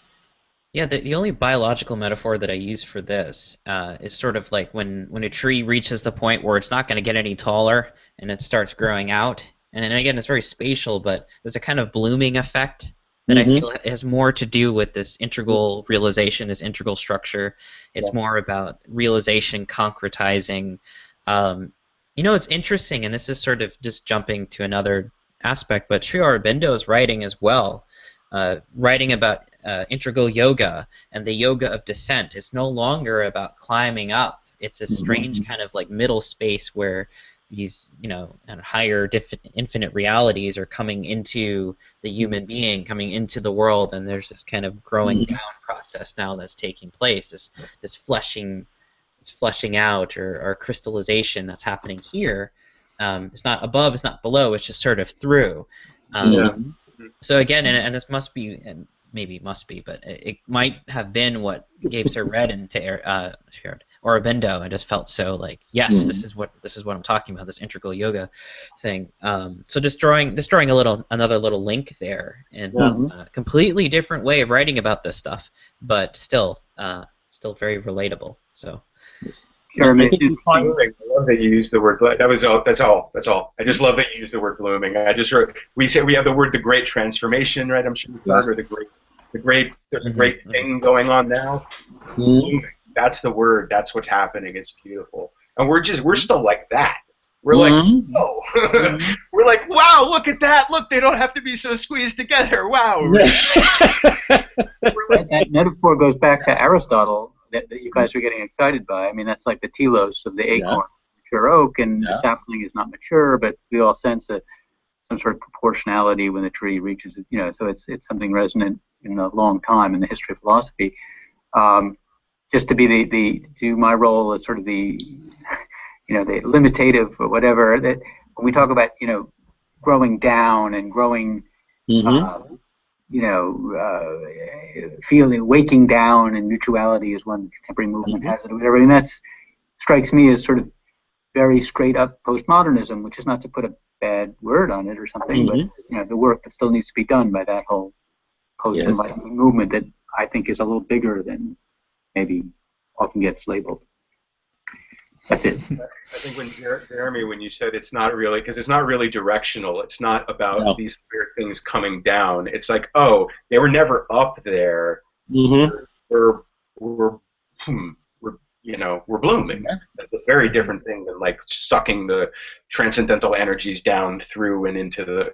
Yeah, the only biological metaphor that I use for this is sort of like when a tree reaches the point where it's not going to get any taller and it starts growing out. And again, it's very spatial, but there's a kind of blooming effect that I feel has more to do with this integral realization, this integral structure. It's more about realization, concretizing. It's interesting, and this is sort of just jumping to another aspect, but Sri Aurobindo's writing as well, writing about integral yoga and the yoga of descent. It's no longer about climbing up. It's a strange kind of like middle space where these, and higher infinite realities are coming into the human being, coming into the world, and there's this kind of growing down process now that's taking place, this fleshing out or crystallization that's happening here. It's not above, it's not below, it's just sort of through. So again, and this must be, and maybe it must be, but it might have been what Gebser read into Aurobindo. I just felt so like, yes, this is what I'm talking about, this integral yoga thing. So just drawing another little link there, and a completely different way of writing about this stuff, but still very relatable. So. Jeremy, I love that you use the word. That's all. I just love that you use the word blooming. We say we have the word the great transformation, right? I'm sure you've heard, or the great. There's a great thing going on now. Blooming. That's the word. That's what's happening. It's beautiful, and we're still like that. We're like, oh, we're like, wow, look at that. Look, they don't have to be so squeezed together. Wow. That metaphor goes back to Aristotle. That you guys are getting excited by. I mean, that's like the telos of the acorn, mature oak, and the sapling is not mature, but we all sense some sort of proportionality when the tree reaches it. So it's something resonant in a long time in the history of philosophy. Just to be to my role as sort of the limitative or whatever. That when we talk about growing down and growing. Feeling waking down and mutuality is one contemporary movement has it or whatever, and that strikes me as sort of very straight up postmodernism, which is not to put a bad word on it or something, but the work that still needs to be done by that whole post-enlightenment movement that I think is a little bigger than maybe often gets labeled. That's it. I think when Jeremy, when you said it's not really, because it's not really directional. It's not about these weird things coming down. It's like, oh, they were never up there. We're blooming. That's a very different thing than like sucking the transcendental energies down through and into the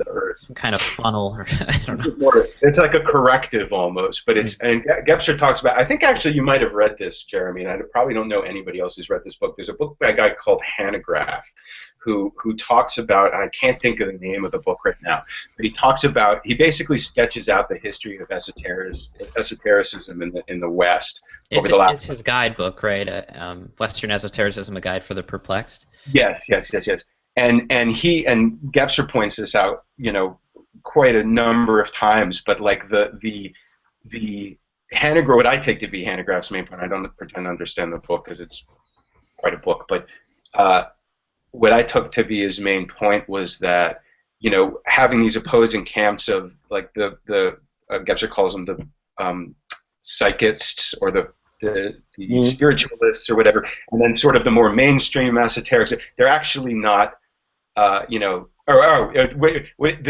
earth. Some kind of funnel, or I don't know. It's like a corrective almost, but it's and Gebser talks about. I think actually you might have read this, Jeremy, and I probably don't know anybody else who's read this book. There's a book by a guy called Hangout, who talks about. I can't think of the name of the book right now, but he basically sketches out the history of esotericism in the West. It's his guidebook, right? Western Esotericism, a guide for the perplexed. Yes. And Gebser points this out, quite a number of times. But like the Hanegraaff, what I take to be Hanegraaff's main point, I don't pretend to understand the book because it's quite a book. But what I took to be his main point was that having these opposing camps of like the Gebser calls them the psychists or the spiritualists or whatever, and then sort of the more mainstream esoterics. They're actually not, the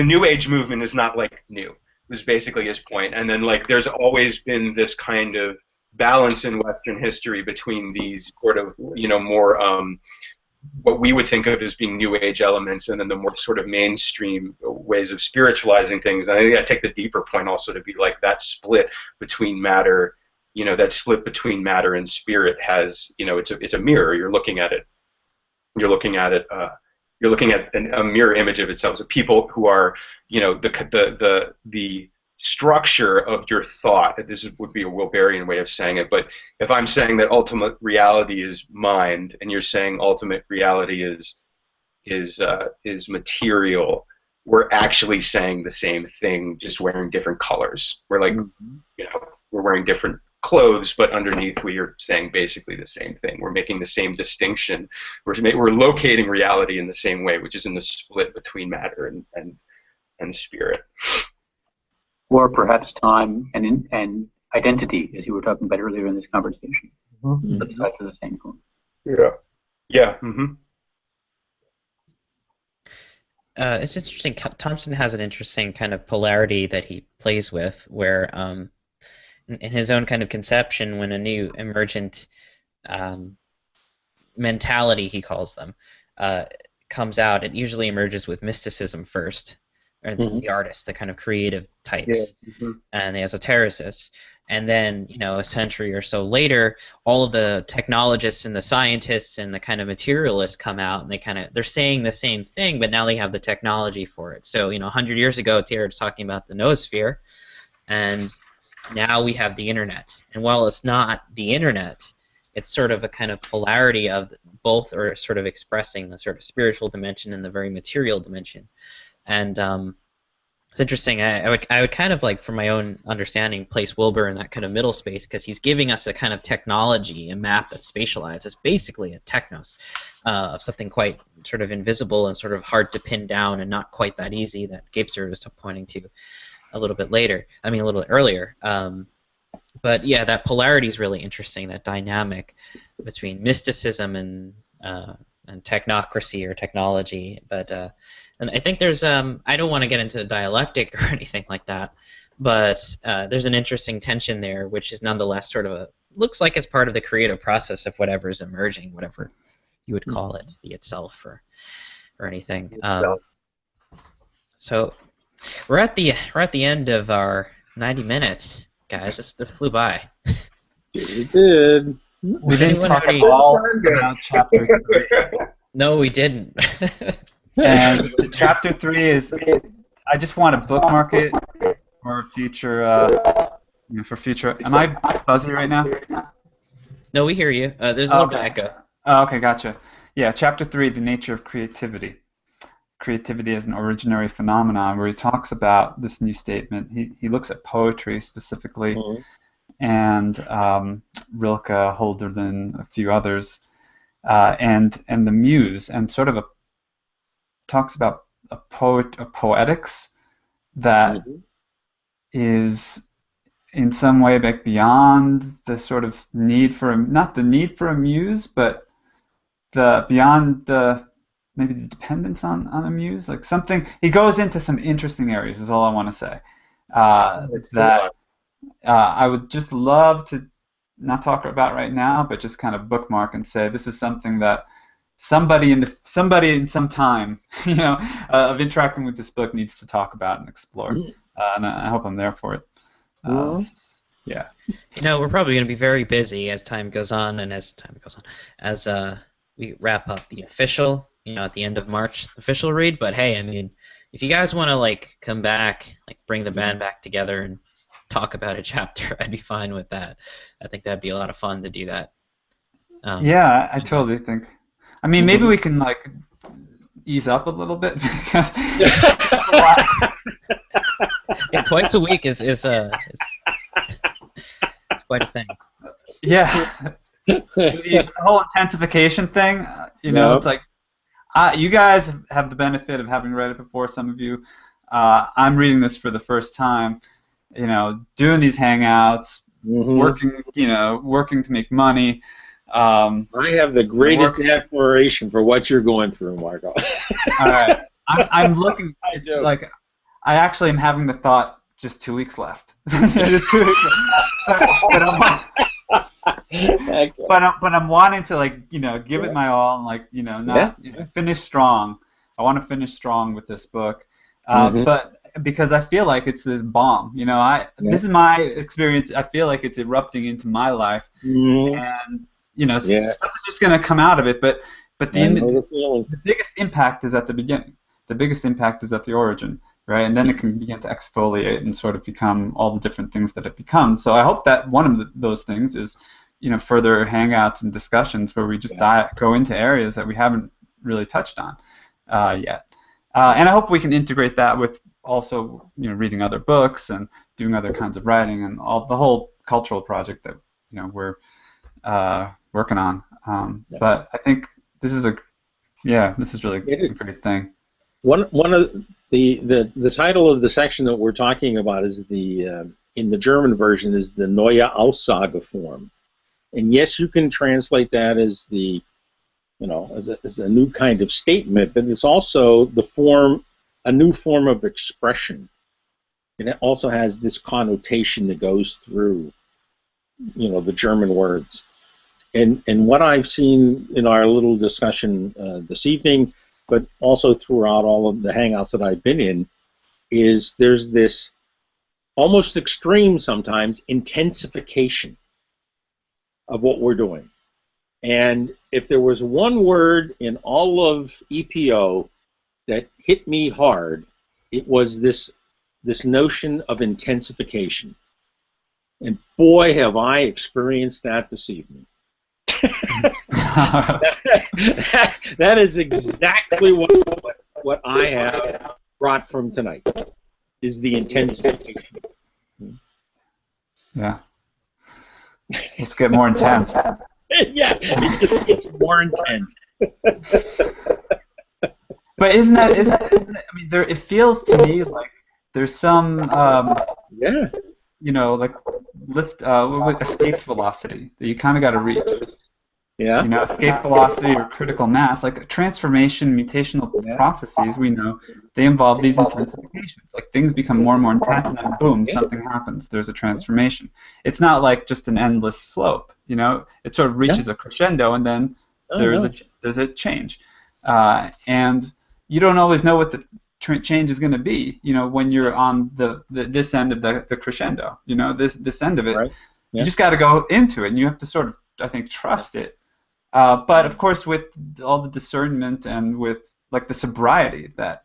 New Age movement is not like new. Was basically his point. And then like there's always been this kind of balance in Western history between these sort of more what we would think of as being New Age elements, and then the more sort of mainstream ways of spiritualizing things. And I think I take the deeper point also to be like that split between matter, that split between matter and spirit has, it's a mirror. You're looking at it. You're looking at it. You're looking at a mirror image of itself. So people who are, the structure of your thought. Would be a Wilberian way of saying it, but if I'm saying that ultimate reality is mind, and you're saying ultimate reality is material, we're actually saying the same thing, just wearing different colors. We're like, we're wearing different clothes, but underneath we are saying basically the same thing. We're making the same distinction. We're locating reality in the same way, which is in the split between matter and spirit. Or perhaps time and identity, as you were talking about earlier in this conversation. Mm-hmm. Flip sides of the same coin. Yeah. Yeah. Mm-hmm. It's interesting. Thompson has an interesting kind of polarity that he plays with, where in his own kind of conception, when a new emergent mentality, he calls them, comes out, it usually emerges with mysticism first, or the artists, the kind of creative types, and the esotericists. And then, a century or so later, all of the technologists and the scientists and the kind of materialists come out, and they're saying the same thing, but now they have the technology for it. So, 100 years ago, Tier's talking about the noosphere, and now we have the internet. And while it's not the internet, it's sort of a kind of polarity of both, are sort of expressing the sort of spiritual dimension and the very material dimension. And it's interesting. I would kind of like, from my own understanding, place Wilbur in that kind of middle space, because he's giving us a kind of technology, a map that's spatialized. It's basically a technos of something quite sort of invisible and sort of hard to pin down and not quite that easy, that Gapser was pointing to a little bit later. I mean, a little earlier. But yeah, that polarity is really interesting. That dynamic between mysticism and technocracy or technology. But and I think there's I don't want to get into dialectic or anything like that, but there's an interesting tension there, which is nonetheless sort of looks like it's part of the creative process of whatever is emerging, whatever you would call it, the itself or anything. So we're at the end of our 90 minutes, guys. This flew by. It did. We didn't talk at all about chapter 3. No, we didn't. And chapter 3 is, I just want to bookmark it for future, am I fuzzy right now? No, we hear you. There's a little bit of echo. Oh, okay, gotcha. Yeah, chapter 3, the nature of creativity. Creativity as an originary phenomenon, where he talks about this new statement. He looks at poetry specifically, and Rilke, Holderlin, a few others, and the muse, and sort of talks about a poetics that is in some way back beyond the sort of need for not the need for a muse, but beyond the maybe the dependence on a muse, like something. He goes into some interesting areas, is all I want to say. That I would just love to not talk about right now, but just kind of bookmark and say this is something that somebody in some time, of interacting with this book needs to talk about and explore. And I hope I'm there for it. Yeah. We're probably going to be very busy as time goes on, and as we wrap up the official, at the end of March, official read. But hey, I mean, if you guys want to come back, bring the band back together and talk about a chapter, I'd be fine with that. I think that'd be a lot of fun to do that. Yeah, I totally think. I mean, maybe we can ease up a little bit, because yeah, twice a week is it's quite a thing. Yeah, the whole intensification thing. It's like you guys have the benefit of having read it before. Some of you, I'm reading this for the first time. Doing these hangouts, working to make money. I have the greatest admiration for what you're going through, Marco. All right, I'm looking. It's I actually am having the thought. Just 2 weeks left. Just 2 weeks left. But but I'm wanting to give it my all and Yeah. not finish strong. I want to finish strong with this book, Hmm. but because I feel like it's this bomb. Yeah. This is my experience. I feel like it's erupting into my life, Hmm. and Yeah. stuff is just going to come out of it. But I know the feeling. the biggest impact is at the beginning. The biggest impact is at the origin, right? And then it can begin to exfoliate and sort of become all the different things that it becomes. So I hope that one of those things is, further hangouts and discussions where we just go into areas that we haven't really touched on yet. And I hope we can integrate that with also, reading other books and doing other kinds of writing and all the whole cultural project that we're working on. But I think this is this is really It a is. great thing. One of the title of the section that we're talking about is in the German version is the Neue Aussageform, and yes, you can translate that as as a new kind of statement, but it's also a new form of expression, and it also has this connotation that goes through the German words. And what I've seen in our little discussion this evening, but also throughout all of the hangouts that I've been in, is there's this almost extreme sometimes intensification of what we're doing. And if there was one word in all of EPO that hit me hard, it was this notion of intensification. And boy, have I experienced that this evening. That is exactly what I have brought from tonight, is the intensification. Yeah. Let's get more intense. Yeah, it just gets more intense. But isn't it, I mean, it feels to me like there's some, Yeah. like escape velocity that you kind of got to reach. Yeah. Escape velocity or critical mass, like transformation, mutational processes, we know they involve these intensifications. Like things become more and more intense, and then boom, something happens. There's a transformation. It's not like just an endless slope. It sort of reaches a crescendo, and then there's a change, and you don't always know what the change is going to be. When you're on this end of the crescendo, this end of it, Right. you just got to go into it, and you have to sort of, I think, trust it. But of course, with all the discernment and with like the sobriety that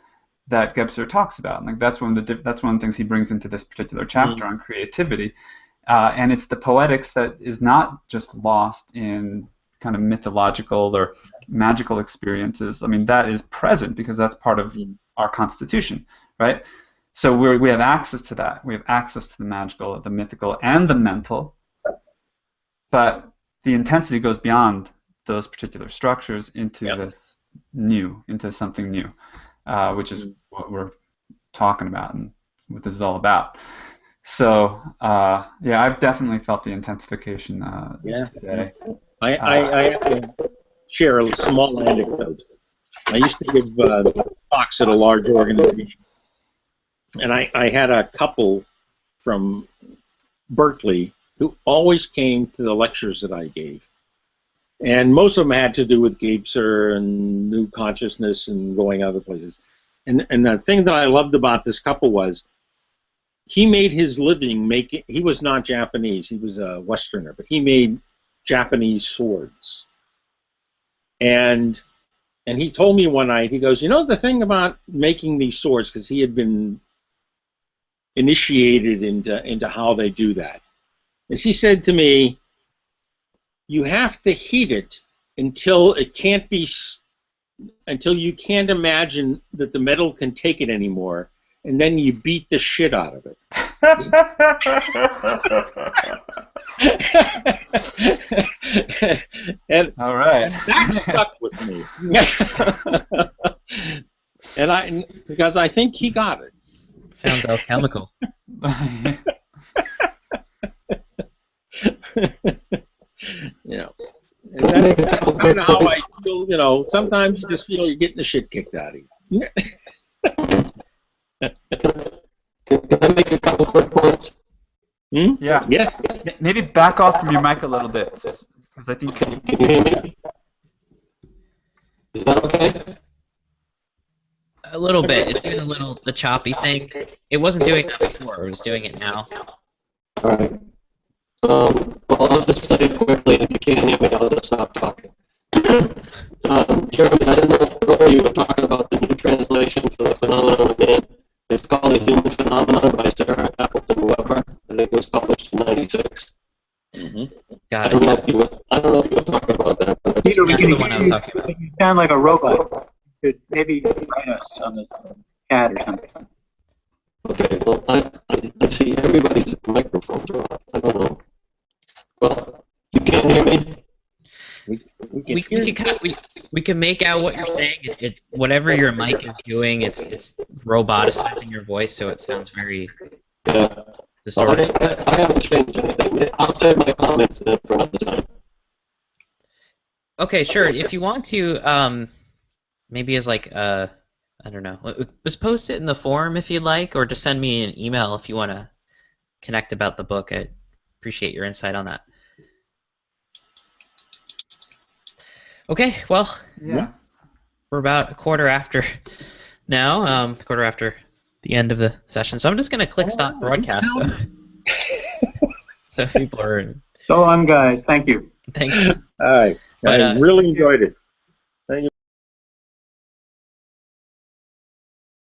Gebser talks about, and like that's one of the things he brings into this particular chapter on creativity, and it's the poetics that is not just lost in kind of mythological or magical experiences. I mean, that is present because that's part of our constitution, right? So we have access to that. We have access to the magical, the mythical, and the mental, but the intensity goes beyond those particular structures into into something new, which is what we're talking about and what this is all about. So, I've definitely felt the intensification today. I have to share a small anecdote. I used to give talks at a large organization, and I had a couple from Berkeley who always came to the lectures that I gave. And most of them had to do with Gebser and new consciousness and going other places. And the thing that I loved about this couple was he made his living he was not Japanese, he was a Westerner, but he made Japanese swords. And he told me one night, he goes, the thing about making these swords, because he had been initiated into how they do that, is he said to me, you have to heat it until you can't imagine that the metal can take it anymore, and then you beat the shit out of it. And all right, that stuck with me. And because I think he got it. Sounds alchemical. And that's kind of how I feel. Sometimes you just feel you're getting the shit kicked out of you. Can I make a couple quick points? Hmm? Yeah. Yes. Maybe back off from your mic a little bit, because I think. Can you hear me? Is that okay? A little bit. It's doing the choppy thing. It wasn't doing that before. It was doing it now. All right. Well, I'll just say it quickly. If you can't hear me, I'll just stop talking. Jeremy, I don't know if earlier you were talking about the new translation for the phenomenon of man. It's called The Human Phenomenon by Sarah Appleton Weber. I think it was published in '96. Got it. I don't know if you were talking about that. But Peter, we That's can the hear one I was you. talking about. You sound like a robot. You could maybe write us on the chat or something. okay, well, I see everybody's microphones are off. I don't know. Well, you can't hear me? We can make out what you're saying. Whatever your mic is doing, it's roboticizing your voice, so it sounds very Yeah. distorted. I haven't changed anything. I'll save my comments then for another time. Okay, sure. If you want to, maybe as like I don't know, just post it in the forum if you'd like, or just send me an email if you want to connect about the book. I appreciate your insight on that. Okay, well, Yeah. we're about a quarter after now, quarter after the end of the session. So I'm just going to click stop broadcast. So people are. So long, guys. Thank you. Thanks. All right. But, I really enjoyed it.